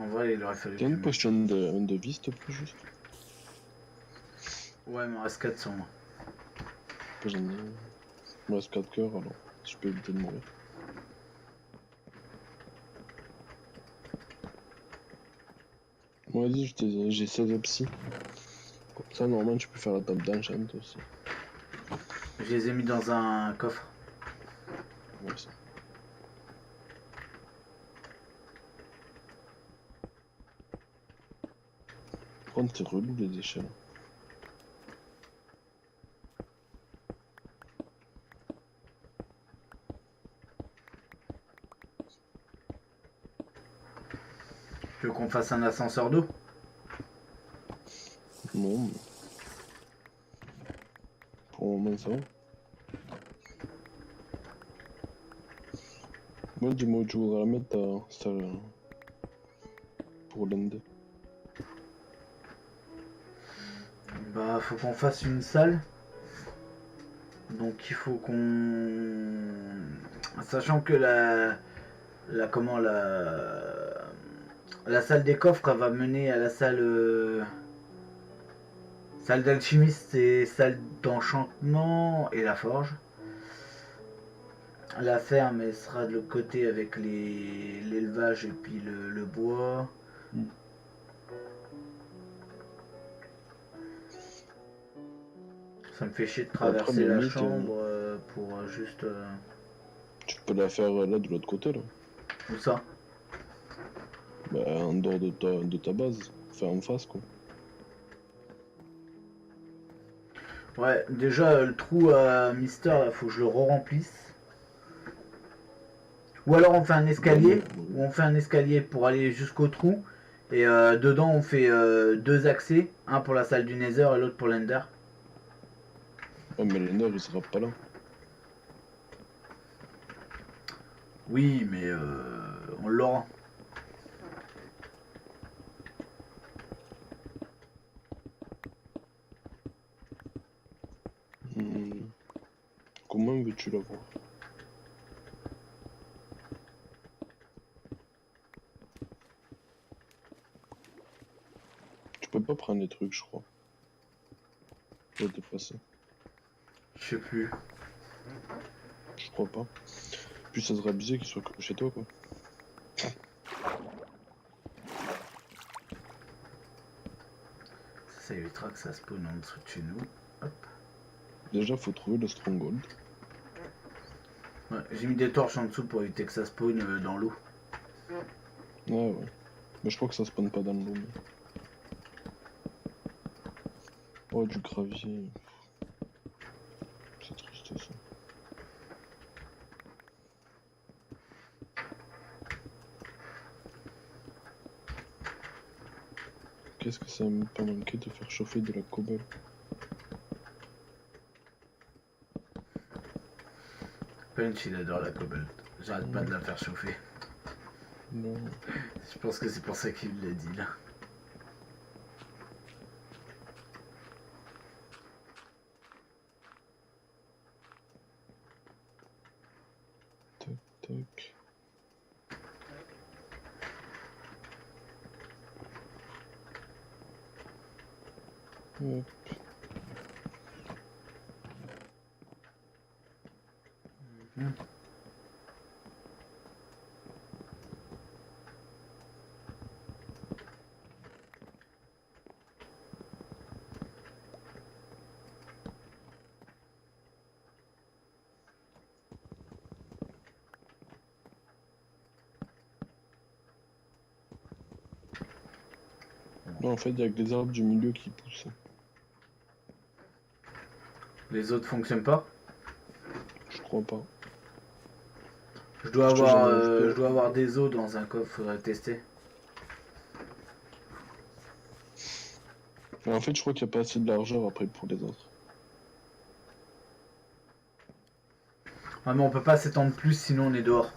En vrai, il aurait fallu T'as une que... potion de vie, s'il te plaît, juste? Ouais, il me reste 400, moi. J'en ai... Il me reste 4 cœurs, alors je peux éviter de mourir. Moi, vas-y, j'ai 16 psy. Comme ça, normalement, tu peux faire la table d'enchant aussi. Je les ai mis dans un coffre. Ouais, ça. Par contre, c'est relou les échelles. Tu veux qu'on fasse un ascenseur d'eau? Non, mais... Pour le moment, ça va. Moi, dis-moi où tu voudrais la mettre, ta salle pour l'end. Bah, faut qu'on fasse une salle. Donc il faut qu'on... Sachant que la salle des coffres, elle va mener à la salle... salle d'alchimiste et salle d'enchantement et la forge. La ferme, elle sera de l'autre côté avec l'élevage et puis le bois. Ça me fait chier de Après, traverser la limite, chambre pour juste... tu peux la faire là, de l'autre côté, là. Où ça? Bah, en dehors de ta base. Enfin, en face, quoi. Ouais, déjà le trou à Mister, là, faut que je le re-remplisse. Ou alors on fait un escalier, ou on fait un escalier pour aller jusqu'au trou. Et dedans on fait deux accès, un pour la salle du Nether et l'autre pour l'Ender. Ouais, mais l'ender, il sera pas là. Oui, mais on l'aura. Hmm. Comment veux-tu l'avoir? Tu peux pas prendre les trucs, je crois. Pour te passer. Je sais plus. Je crois pas. Puis ça serait abusé qu'il soit que chez toi, quoi. Ça évitera que ça spawn en dessous de chez nous. Hop. Déjà, faut trouver le stronghold. Ouais, j'ai mis des torches en dessous pour éviter que ça spawn dans l'eau. Ah ouais. Mais je crois que ça spawn pas dans l'eau. Mais... Oh, du gravier. C'est triste ça. Qu'est-ce que ça me pas manqué de faire chauffer de la cobble? Punch, il adore la cobalt. J'arrête pas de la faire chauffer. Non. Je pense que c'est pour ça qu'il l'a dit là. Tac, tac. Hop. Non, en fait, il y a que les arbres du milieu qui poussent. Les autres fonctionnent pas. Je crois pas. Je dois Je te avoir, jure, je peux. je dois avoir des os dans un coffre, faudrait tester. Mais en fait, je crois qu'il n'y a pas assez de largeur après pour les autres. Ouais, mais on peut pas s'étendre plus sinon on est dehors.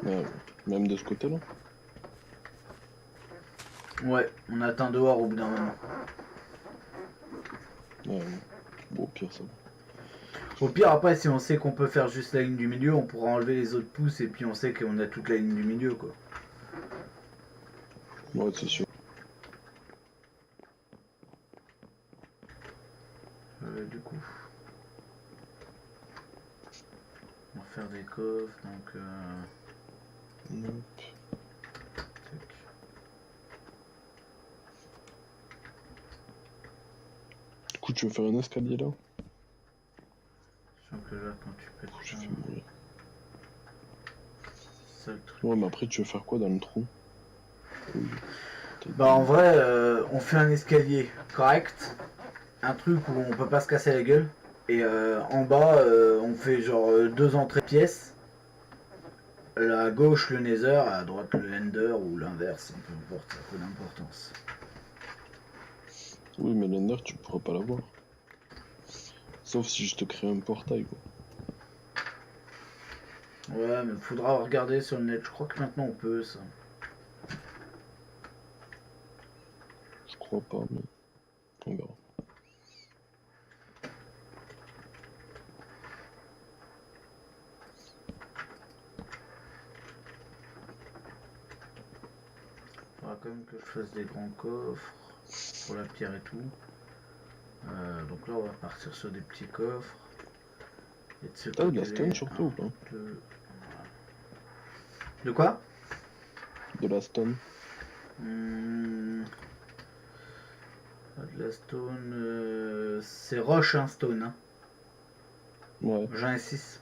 Ouais, même de ce côté-là. Ouais, on atteint dehors au bout d'un moment. Ouais, bon, au pire, ça va. Au pire, après, si on sait qu'on peut faire juste la ligne du milieu, on pourra enlever les autres pousses et puis on sait qu'on a toute la ligne du milieu, quoi. Ouais, c'est sûr. Du coup, on va faire des coffres, donc Nope. tac. Du coup, tu veux faire un escalier là? Sachant que là, quand tu pètes J'ai ça, fait mourir. c'est ça le truc. Ouais, mais après, tu veux faire quoi dans le trou? Oui. Bah en vrai, on fait un escalier correct, un truc où on peut pas se casser la gueule. Et en bas, on fait genre deux entrées pièces. À gauche le Nether, à droite le Ender ou l'inverse, peu importe, ça a peu d'importance. Oui, mais l'Ender, tu pourras pas l'avoir. Sauf si je te crée un portail, quoi. Ouais, mais faudra regarder sur le net, je crois que maintenant on peut ça. Je crois pas, mais on verra. Faudra quand même que je fasse des grands coffres pour la pierre et tout. Donc là on va partir sur des petits coffres. Et de ce T'as de la côté, stone sur toi ou pas? 2. De quoi? De la stone? De la stone, c'est roche hein, stone. Hein. Ouais. J'en ai 6.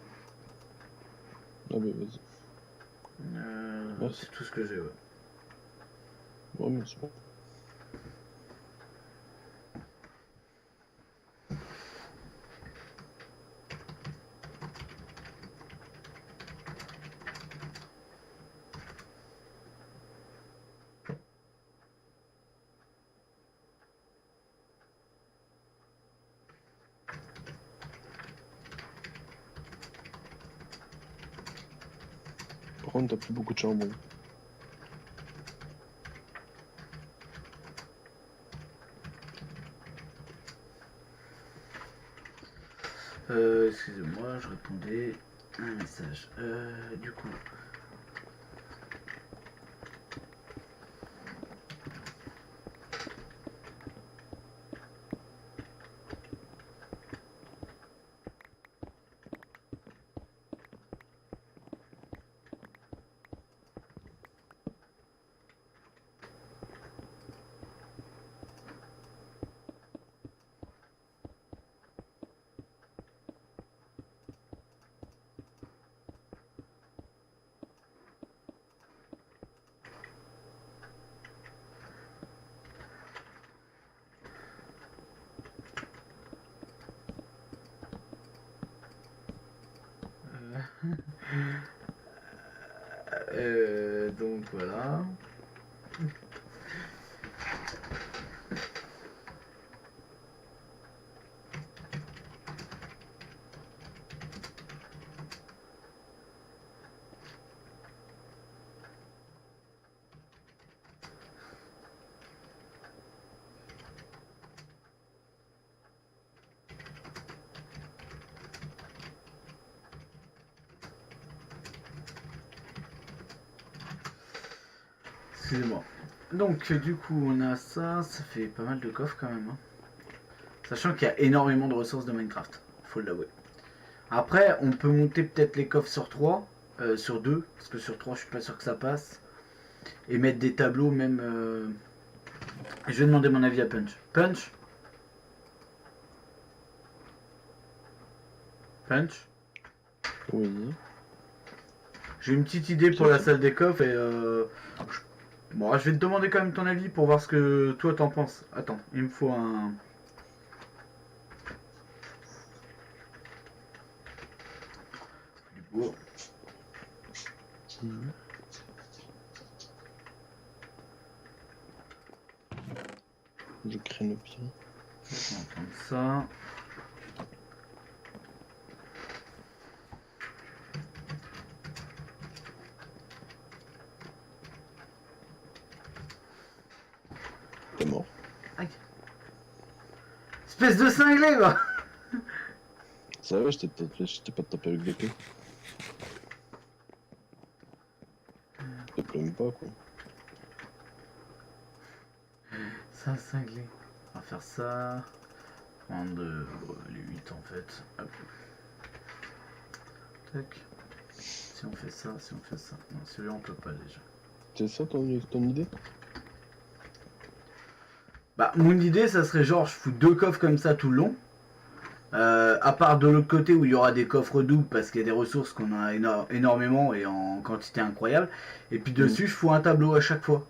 Ah bah vas-y. Merci. C'est tout ce que j'ai, ouais. Ouais, mais c'est bon. Par contre, t'as plus beaucoup de charbon. Excusez-moi, je répondais à un message. Du coup. Donc voilà. Excusez-moi. Donc du coup on a ça, ça fait pas mal de coffres quand même. Hein. Sachant qu'il y a énormément de ressources de Minecraft, faut l'avouer. Après on peut monter peut-être les coffres sur 3, sur 2, parce que sur 3 je suis pas sûr que ça passe. Et mettre des tableaux même... Je vais demander mon avis à Punch. Punch? Punch? Oui. J'ai une petite idée pour C'est la qui? salle des coffres et bon, je vais te demander quand même ton avis pour voir ce que toi t'en penses. Attends, il me faut un... Du bois. Mhm. Je crée le bien. On va prendre ça. T'es mort? Aïe. Espèce de cinglé, quoi. Ça va, je t'ai pas tapé avec l'épée. Je te plains pas, quoi. ça cinglé. On va faire ça. Prendre les 8 en fait. Hop. Tac. Si on fait ça, si on fait ça. Non, celui-là on peut pas déjà. C'est ça ton idée? Bah, mon idée, ça serait genre, je fous 2 coffres comme ça tout le long. À part de l'autre côté où il y aura des coffres doubles parce qu'il y a des ressources qu'on a énormément et en quantité incroyable. Et puis dessus, je fous un tableau à chaque fois.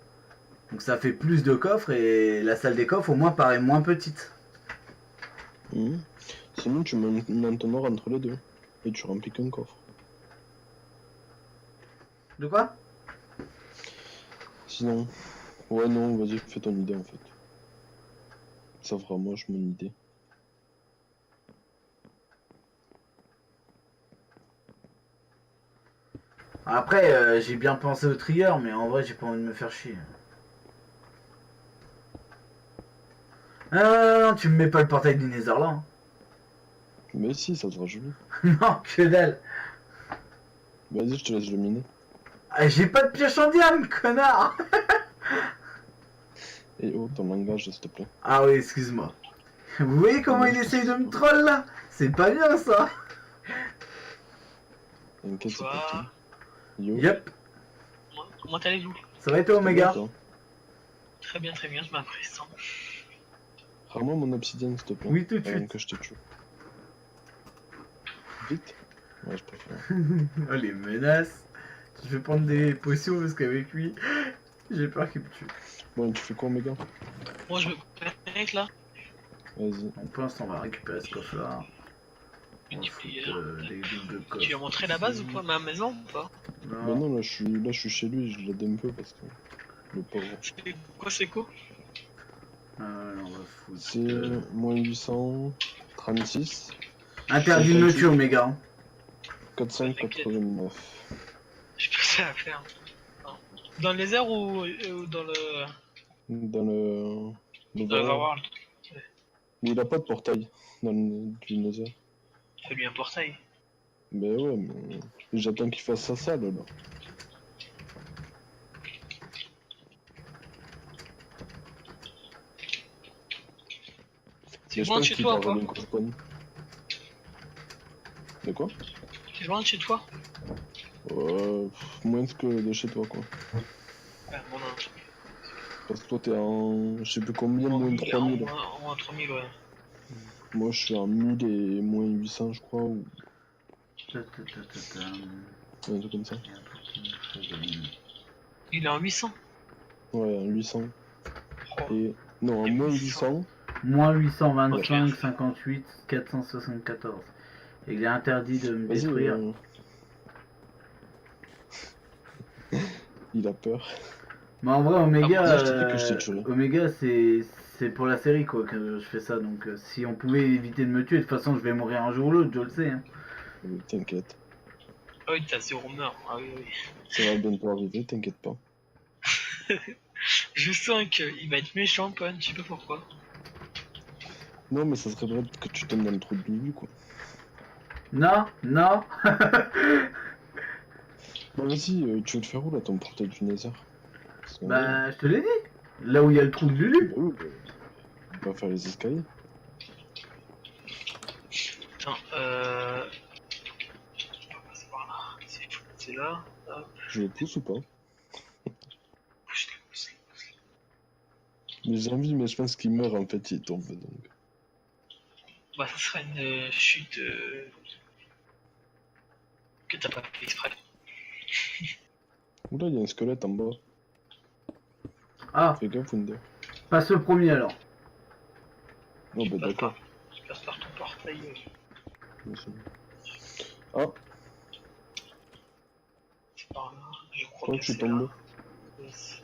Donc ça fait plus de coffres et la salle des coffres au moins paraît moins petite. Sinon, tu mets un tonneau entre les deux et tu remplis qu'un coffre. De quoi? Sinon, ouais, non, vas-y, fais ton idée en fait. Ça fera moche mon idée. Après, j'ai bien pensé au trigger, mais en vrai, j'ai pas envie de me faire chier. Non, tu me mets pas le portail du Nether là. Hein. Mais si, ça sera joli. Non, que dalle. Vas-y, je te laisse le miner. Ah, j'ai pas de pioche en diamant, connard. Et oh, ton langage, s'il te plaît. Ah oui, excuse-moi. Vous voyez comment il essaye de me troll là? C'est pas bien ça. T'inquiète, c'est pas tout. Yo. Yep. Comment allez-vous? Ça va et toi, Omega? Très bien, je m'apprécie. Rends-moi mon obsidienne, s'il te plaît. Oui, tout de avant suite. que je te tue. Vite. Ouais, je préfère. Oh, les menaces. Je vais prendre des potions parce qu'avec lui, j'ai peur qu'il me tue. Bon, tu fais quoi, Omega? Moi, je me connecte là. Vas-y. Donc pour l'instant, on va récupérer ce coffre là. On va Tu, foutre des doubles coffres. tu as montré la base ou pas? Ma maison ou pas? Bah Non. non, là, je suis chez lui, je l'aide un peu parce que... Le pauvre. C'est quoi? On va foutre. C'est moins 836. Interdit de me tuer, Omega. Hein. 489. Je pensais à faire. Dans les airs ou dans le. Dans le... Dans l'Overworld? Mais il a pas de portail dans le du Nether. Fais-lui un portail. Ben ouais, mais j'attends qu'il fasse sa salle là. C'est loin de chez toi ou pas? De quoi? C'est loin de chez toi? Moins que de chez toi quoi. Ouais, bon, non. Parce que toi t'es en... je sais plus combien, moins 3000. Moins 3000, ouais. Moi je suis en 1000 et moins 800 je crois, ou un truc comme ça. Il est en 800. Ouais, en 800. Oh. Et... non, en Et moins 800. 800. Moins 825, Ok. 58, 474. Et il est interdit de me Vas-y, détruire. Il a peur. Mais en vrai, Omega, Ah bon, je t'ai dit que je t'ai tué. Omega c'est pour la série quoi que je fais ça. Donc si on pouvait éviter de me tuer, de toute façon je vais mourir un jour ou l'autre, je le sais. Hein. T'inquiète. Ah oui, t'as 0 meurtre. Ah oui, oui. Ça va bientôt arriver, t'inquiète pas. Je sens qu'il va être méchant, Pun, je sais pas pourquoi. Non, mais ça serait vrai que tu tombes dans le trou de Lulu, quoi. Non, non. Bah vas-y, tu veux le faire où là, ton portail du Nether? Bah je te l'ai dit. Là où il y a le trou de Lulu. Bah oui, bah, on va faire les escaliers. Attends, je peux passer par là. Si je peux passer là, hop. Je le pousse ou pas? Pousse-le, pousse-le. Mais j'ai envie, mais je pense qu'il meurt en fait, il tombe donc. Bah, ça sera une chute que t'as pas fait exprès. Oula, il y a un squelette en bas. Ah, Fais gaffe, Wunder. passe le premier alors. Oh bah d'accord. Tu passes par ton portail. Ah, C'est par là. Je je crois crois bien que je suis c'est là. tombé. Yes.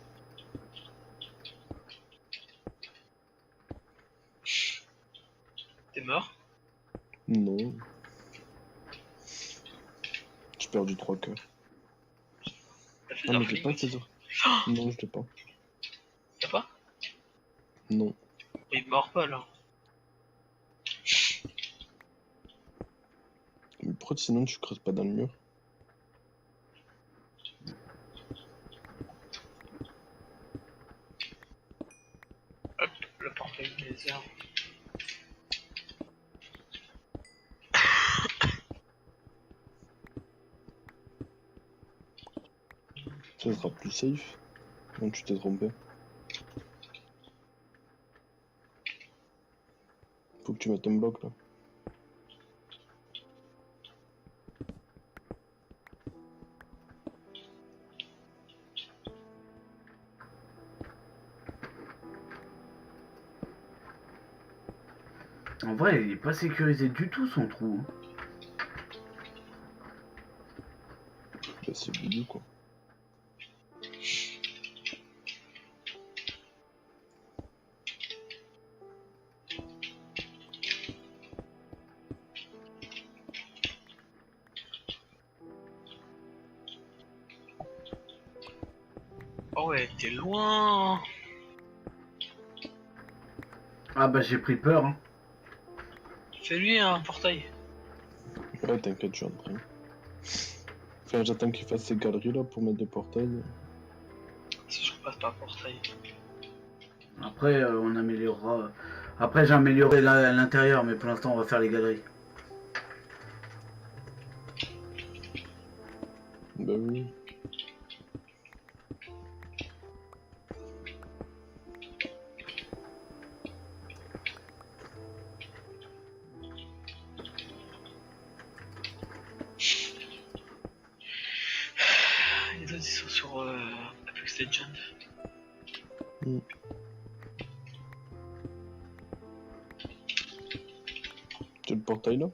T'es mort? Non. J'ai perdu 3 cœurs. T'as fait Ah, de mais j'ai pas aussi. fait ça. Non, je l'ai pas. T'as pas? Non. Il meurt pas là. Mais pourquoi sinon tu creuses pas dans le mur? Ça sera plus safe. Non, tu t'es trompé. Faut que tu mettes un bloc là. En vrai, il est pas sécurisé du tout son trou. Hein. Bah, c'est le début quoi. Oh ouais, t'es loin. Ah bah j'ai pris peur. Hein. Fais-lui un portail. Ouais, t'inquiète, je suis en train. Enfin, j'attends qu'il fasse ces galeries là pour mettre des portails. Si je repasse par portail. Après on améliorera. Après j'ai amélioré l'intérieur, mais pour l'instant on va faire les galeries. Bah oui. Les autres ils sont sur Apex Legends. Tu as le portail là?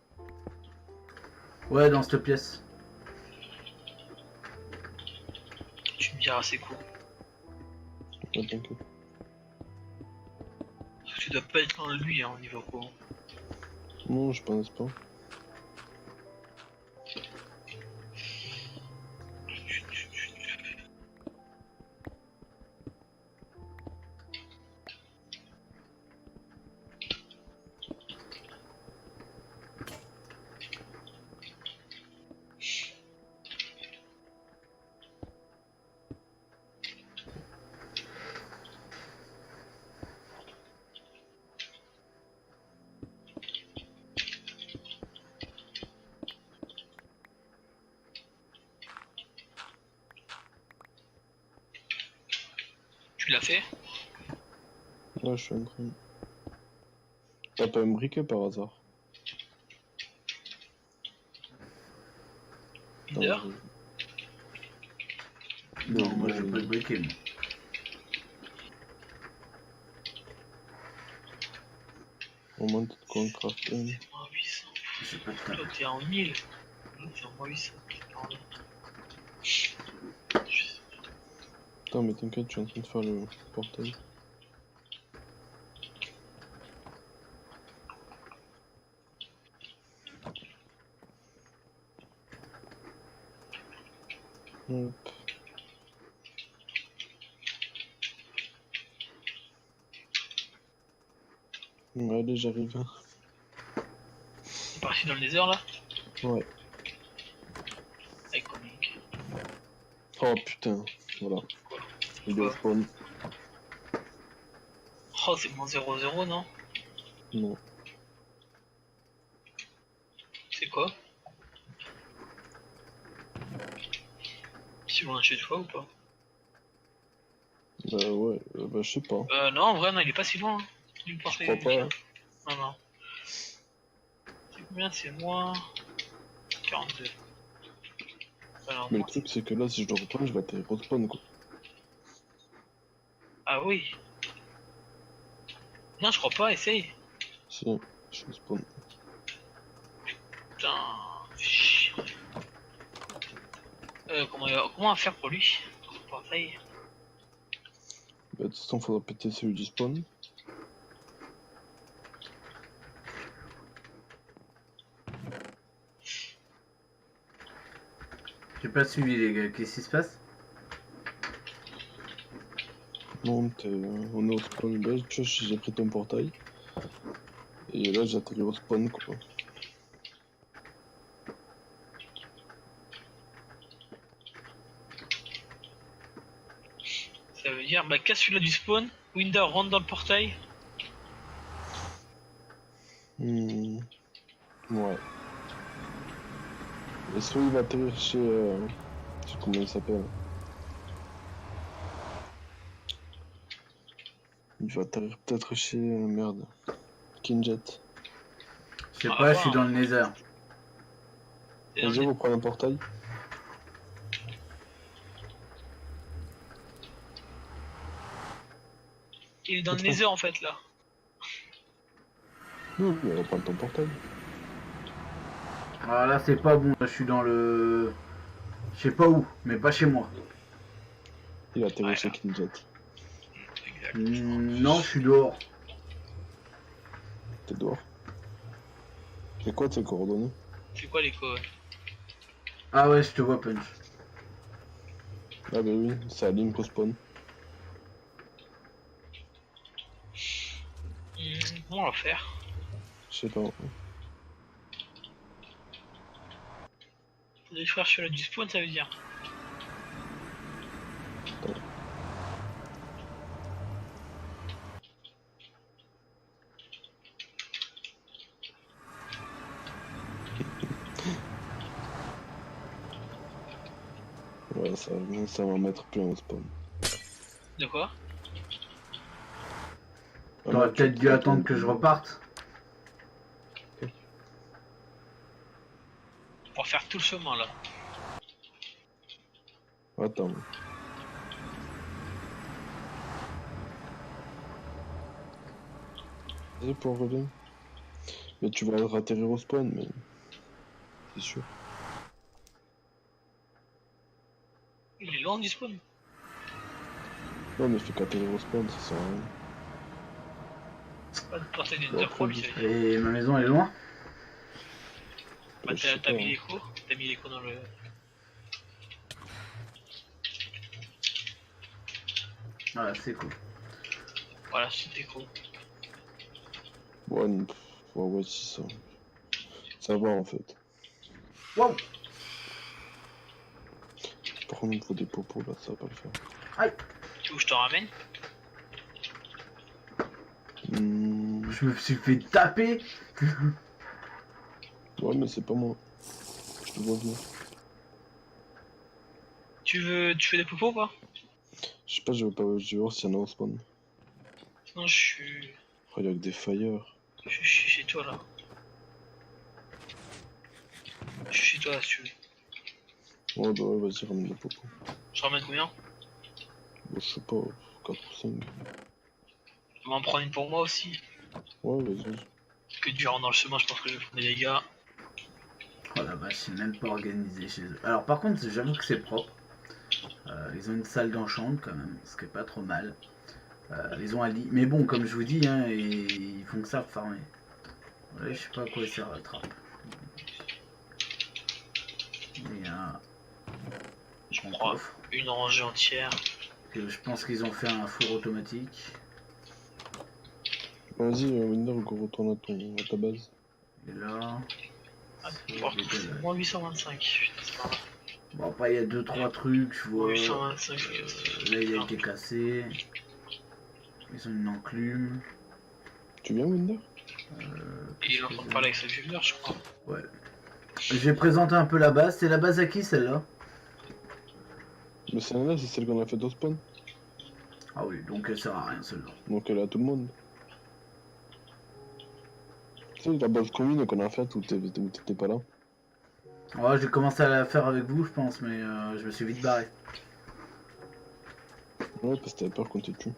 Ouais, dans cette pièce. Tu me diras c'est cool. Ouais, t'inquiète. Parce que tu dois pas être loin de lui hein, au niveau quoi. Non, je pense pas. Tu l'as fait? Ouais, je suis en train. T'as pas un briquet par hasard? D'ailleurs Non, moi j'ai pas de briquet. Moi. Au moins, t'as de quoi en crafter. moins 800. J'ai pas de Toi table. t'es en 1000. L'autre t'es en moins 800. Pardon. Attends, mais t'inquiète, je suis en train de faire le portail. Hop. Ouais, allez, j'arrive. T'es parti dans le désert là? Ouais. Avec Comic. Oh putain, voilà. Il est au spawn. Oh c'est moins 0,0 non? Non. C'est quoi? Si on achète une fois ou pas? Bah ouais, bah je sais pas. Non en vrai non il est pas si loin. Hein. Du Je portail crois du pas. chien. Hein. Non non. C'est combien? C'est moins 42. Alors, Mais le moins- truc c'est que là, si je le reprends, je vais atterrir au spawn quoi. Ah oui. Non je crois pas, essaye. Si, je suis au spawn. Putain. Chier. Comment faire pour lui? Pour le portail? Bah de toute façon, faudra péter celui du spawn. J'ai pas suivi les gars, qu'est-ce qui se passe? Non, on est au spawn. Bah, tu vois, j'ai pris ton portail. Et là, j'atterris au spawn quoi. Ça veut dire, bah casse celui-là du spawn. Winder rentre dans le portail. Ouais. Et soit il va atterrir chez... comment il s'appelle? Il va atterrir peut-être chez merde. Kinjet. Je sais Ah, pas, je suis wow. dans le Nether. Et on Vas-y, est- vous prenez un portail. Il est dans le Pourquoi Nether en fait là. Non, mais on va prendre ton portail. Ah là, c'est pas bon, là, je suis dans le... Je sais pas où, mais pas chez moi. Il a atterri Ouais, chez là. Kinjet. Exact. Non, je suis dehors. T'es dehors. C'est quoi tes coordonnées? C'est quoi les codes? Ah ouais, je te vois, Punch. Ah bah oui, c'est à l'impo spawn. Comment on va faire? Je sais pas. Les frères sur le du spawn, ça veut dire. Ouais, ça va mettre plein au spawn. De quoi? Ah, T'aurais non, tu peut-être dû prends attendre ton- que je reparte. Pour faire tout le chemin là. Attends. Vas-y pour revenir. Mais tu vas atterrir au spawn, mais... C'est sûr. Il est loin du spawn. Non, mais fais qu'atterrir au spawn, ça sert à rien. Pas de porter des Bon, deux après, pour lui, ça veut dire. Et ma maison, elle est loin. Bah, Je sais t'as pas, mis hein. l'écho. T'as mis l'écho dans le. Voilà, c'est cool. Voilà, c'est l'écho. Ouais, ouais, si ça. Ça va en fait. Wow. Par contre, il me faut des popos là, ça va pas le faire. Aïe. Tu veux que je te ramène? Je me suis fait taper. Ouais, mais c'est pas moi. Je te vois venir. Tu fais des popos ou pas? Je sais pas, je vais voir s'il y en a au spawn. Sinon, je suis. Oh, il y a que des fire. Je suis chez toi là. Je suis chez toi là si tu veux. Ouais, bah ouais, vas-y, ramène des popos. Je ramène combien? Bon, je sais pas, 4 ou 5. Je vais en prendre une pour moi aussi. Ouais, vas-y. Parce que durant dans le chemin, je pense que je vais prendre des dégâts. Oh la vache, c'est même pas organisé chez eux. Alors par contre, j'avoue que c'est propre. Ils ont une salle d'enchant quand même, ce qui est pas trop mal. Ils ont un lit. Mais bon, comme je vous dis, hein, ils font que ça pour farmer. Ouais, je sais pas à quoi sert la trappe. Il y a Je un crois coffre. une rangée entière. Je pense qu'ils ont fait un four automatique. Vas-y, Winder, go, retourne à ta base. Et là. Ah, c'est pour dégueulasse. moins 825. Putain, c'est pas mal. Bon, après, il y a 2-3 trucs, je vois. 825, je casse. Là, il a été cassé. Ils ont une enclume. Tu viens, Winder? Et il est en train de parler avec sa junior, je crois. Ouais. Je vais présenter un peu la base. C'est la base à qui celle-là? Mais celle-là, c'est celle qu'on a fait au spawn. Ah oui, donc elle sert à rien celle-là. Donc elle est à tout le monde. Tu sais, la base commune qu'on a faite où t'étais pas là. Ouais, j'ai commencé à la faire avec vous, je pense, mais je me suis vite barré. Ouais, parce que t'avais peur qu'on te tue.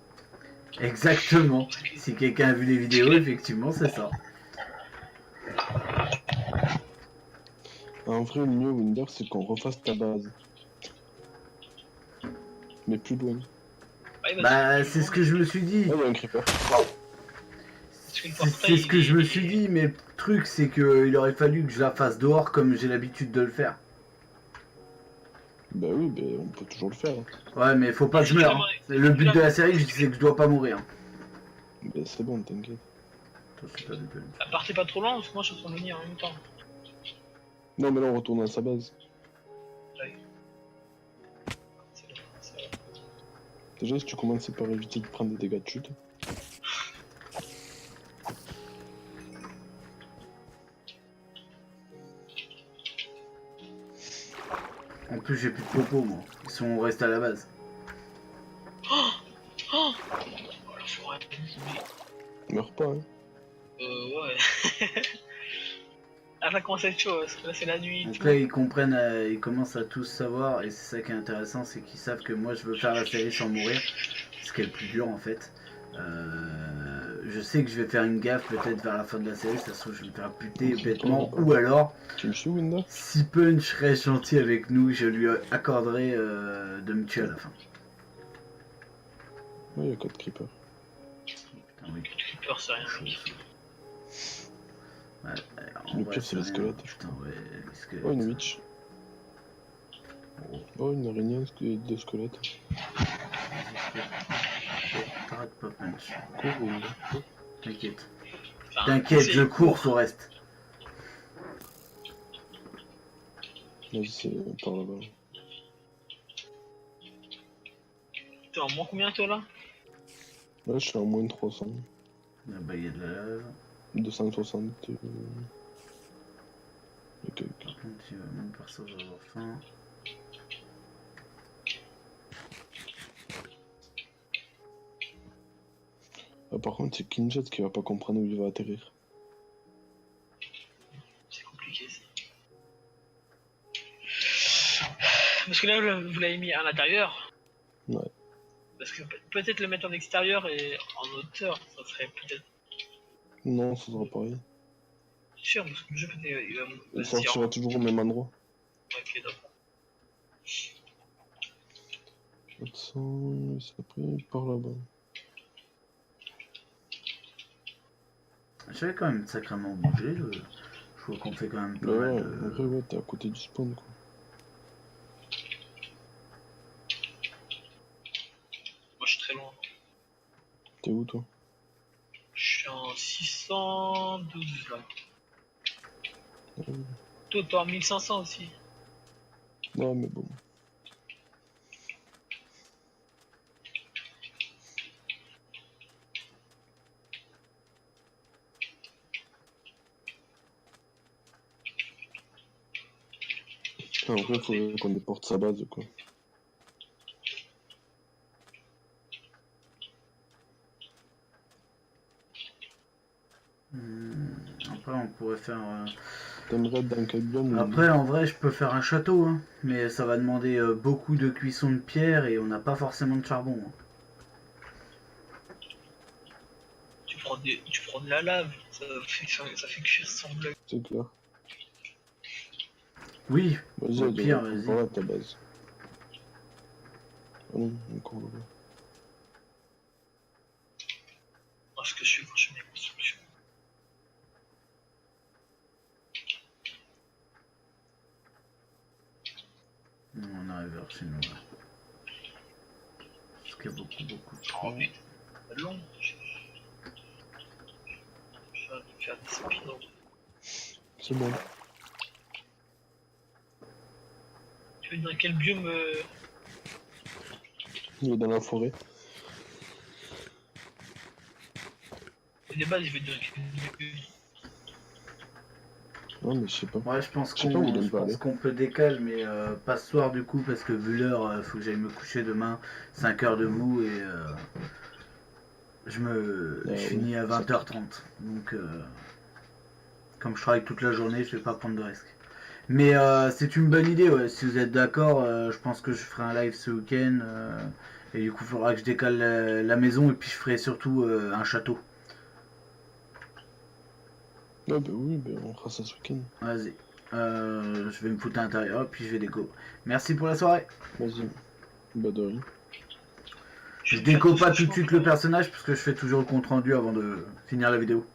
Exactement. Si quelqu'un a vu les vidéos, effectivement, c'est ça. En vrai, le mieux, Winder, c'est qu'on refasse ta base. Mais plus loin. Ouais, Bah, c'est ce que je me suis dit. Ah, il y a un creeper. C'est ce que je me suis dit, mais le truc, c'est qu'il aurait fallu que je la fasse dehors comme j'ai l'habitude de le faire. Bah oui, bah on peut toujours le faire. Hein. Ouais, mais faut pas que je meure. Hein. Le but de la série, c'est que je dois pas mourir. Bah c'est bon, t'inquiète. Attention, t'as déconné. Partez pas trop loin, parce que moi je suis en train de venir en même temps. Non, mais là on retourne à sa base. C'est bon, ça va. Déjà, si tu commences par éviter de prendre des dégâts de chute. En plus, j'ai plus de popos, moi. Ils sont restés à la base. Oh la forêt. ça commence à être chaud, parce que là c'est la nuit. Donc tout. là, ils comprennent, ils commencent à tous savoir, et c'est ça qui est intéressant, c'est qu'ils savent que moi je veux faire la série sans mourir, ce qui est le plus dur en fait. Je sais que je vais faire une gaffe peut-être vers la fin de la série, ça se trouve je vais me faire buter bêtement, ou alors, Tu me suis, Winda? si Punch serait gentil avec nous, je lui accorderai de me tuer à la fin. Ouais, y'a 4 creepers. Putain, oui. Creeper, c'est rien. Chaud, ça. Ouais, en Le vrai, pire, c'est les rien. squelettes, je Putain, ouais, les squelettes. Oh, une witch. Oh, Oh, une araignée de squelette. t'arrêtes pas, Punch. Cours, Winda. T'inquiète. Enfin, T'inquiète, c'est je cours, court. Forest. Vas-y, c'est par là-bas. T'es en moins combien toi là? Là, je suis à moins de 300. Ah bah, il y a de la lave. 260. Et quelques. Par contre, il va même perso va avoir faim. Ah, par contre, c'est Kinjet qui va pas comprendre où il va atterrir. C'est compliqué ça. Parce que là vous l'avez mis à l'intérieur. Ouais. Parce que peut-être le mettre en extérieur et en hauteur, ça serait peut-être Non, ça sera pareil. sûr, parce que le jeu peut-être il va Il me sortira toujours au même endroit. Ok, d'accord. 400, et c'est après par là-bas. J'avais quand même sacrément bougé. Je vois qu'on fait quand même pas Ouais, mal ouais, de... en vrai, ouais, t'es à côté du spawn, quoi. Moi je suis très loin. T'es où, toi? Je suis en 612 là. Ah oui. Toi t'es en 1500 aussi. Non, mais bon. En vrai, faudrait qu'on déporte sa base, quoi. Après, on pourrait faire... T'aimerais être dans quel biome? Après, en vrai, je peux faire un château, hein, mais ça va demander beaucoup de cuisson de pierre et on n'a pas forcément de charbon. Hein. Tu prends de la lave, ça fait cuire son bloc. C'est clair. Oui, Vas-y, au elle pire, devrait être vas-y. par là, ta base. Ah non, encore là-bas. Moi ce que je fais quand je fais mes constructions. On arrive vers chez nous, là. Parce qu'il y a beaucoup de Oh trous. putain, c'est long. Je vais faire des spins. C'est bon. Tu veux dire dans quel biome Il est dans la forêt. des bases, je veux dire quel biome. Non, mais je sais pas. Ouais, je pense Je sais pas où il aime je pas pense aller. qu'on peut décaler, mais pas ce soir du coup, parce que vu l'heure, faut que j'aille me coucher demain, 5 heures debout, et je Ah finis oui, à 20h30. Donc, comme je travaille toute la journée, je vais pas prendre de risques. Mais c'est une bonne idée, ouais. Si vous êtes d'accord, je pense que je ferai un live ce week-end, et du coup, il faudra que je décale la maison, et puis je ferai surtout un château. Ah bah oui, bah on fera ça ce week-end. Vas-y. Je vais me foutre à l'intérieur, puis je vais déco. Merci pour la soirée. Vas-y. Bah de rien. Je déco pas tout de suite le personnage parce que je fais toujours le compte rendu avant de finir la vidéo.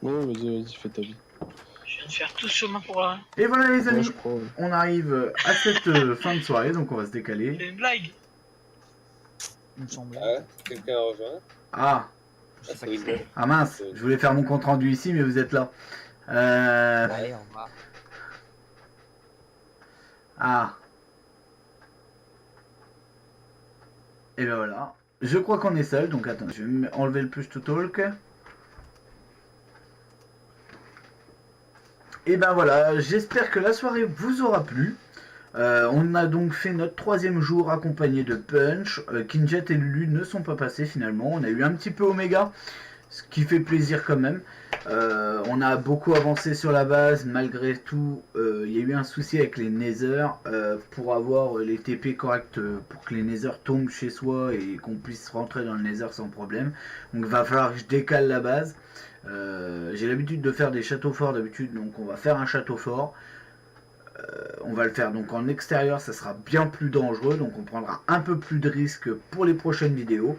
Ouais, vas-y, fais ta vie. Je viens de faire tout ce chemin pour rien. Et voilà les Ouais, amis, je crois, ouais. on arrive à cette fin de soirée, donc on va se décaler. C'est une blague. Il me semble. Ah, quelqu'un a rejoint? Ah, Je sais Ah, pas c'est qui Windows. c'est. ah mince, je voulais faire mon compte rendu ici, mais vous êtes là. Allez, on va. Ah. Et ben voilà. Je crois qu'on est seul, donc attends, je vais enlever le push to talk. Et ben voilà, j'espère que la soirée vous aura plu. On a donc fait notre 3e jour accompagné de Punch. Kinjet et Lulu ne sont pas passés finalement. On a eu un petit peu Omega, ce qui fait plaisir quand même. On a beaucoup avancé sur la base, malgré tout, il y a eu un souci avec les Nether pour avoir les TP corrects pour que les Nether tombent chez soi et qu'on puisse rentrer dans le Nether sans problème. Donc il va falloir que je décale la base. J'ai l'habitude de faire des châteaux forts d'habitude, donc on va faire un château fort. On va le faire donc en extérieur, ça sera bien plus dangereux, donc on prendra un peu plus de risques pour les prochaines vidéos.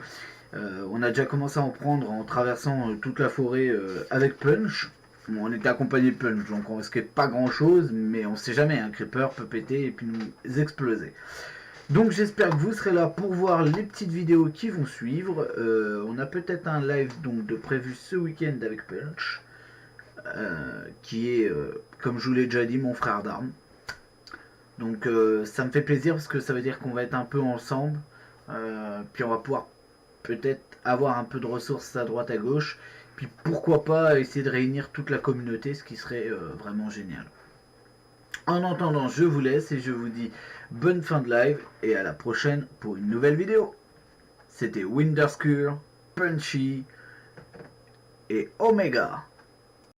On a déjà commencé à en prendre en traversant toute la forêt avec Punch. Bon, on était accompagné de Punch, donc on risquait pas grand chose, mais on sait jamais, un creeper peut péter et puis nous exploser. Donc j'espère que vous serez là pour voir les petites vidéos qui vont suivre. On a peut-être un live donc de prévu ce week-end avec Punch, qui est, comme je vous l'ai déjà dit, mon frère d'armes. Donc ça me fait plaisir parce que ça veut dire qu'on va être un peu ensemble, puis on va pouvoir peut-être avoir un peu de ressources à droite à gauche, puis pourquoi pas essayer de réunir toute la communauté, ce qui serait vraiment génial. En attendant, je vous laisse et je vous dis bonne fin de live et à la prochaine pour une nouvelle vidéo. C'était Winderscure, Punchy et Omega.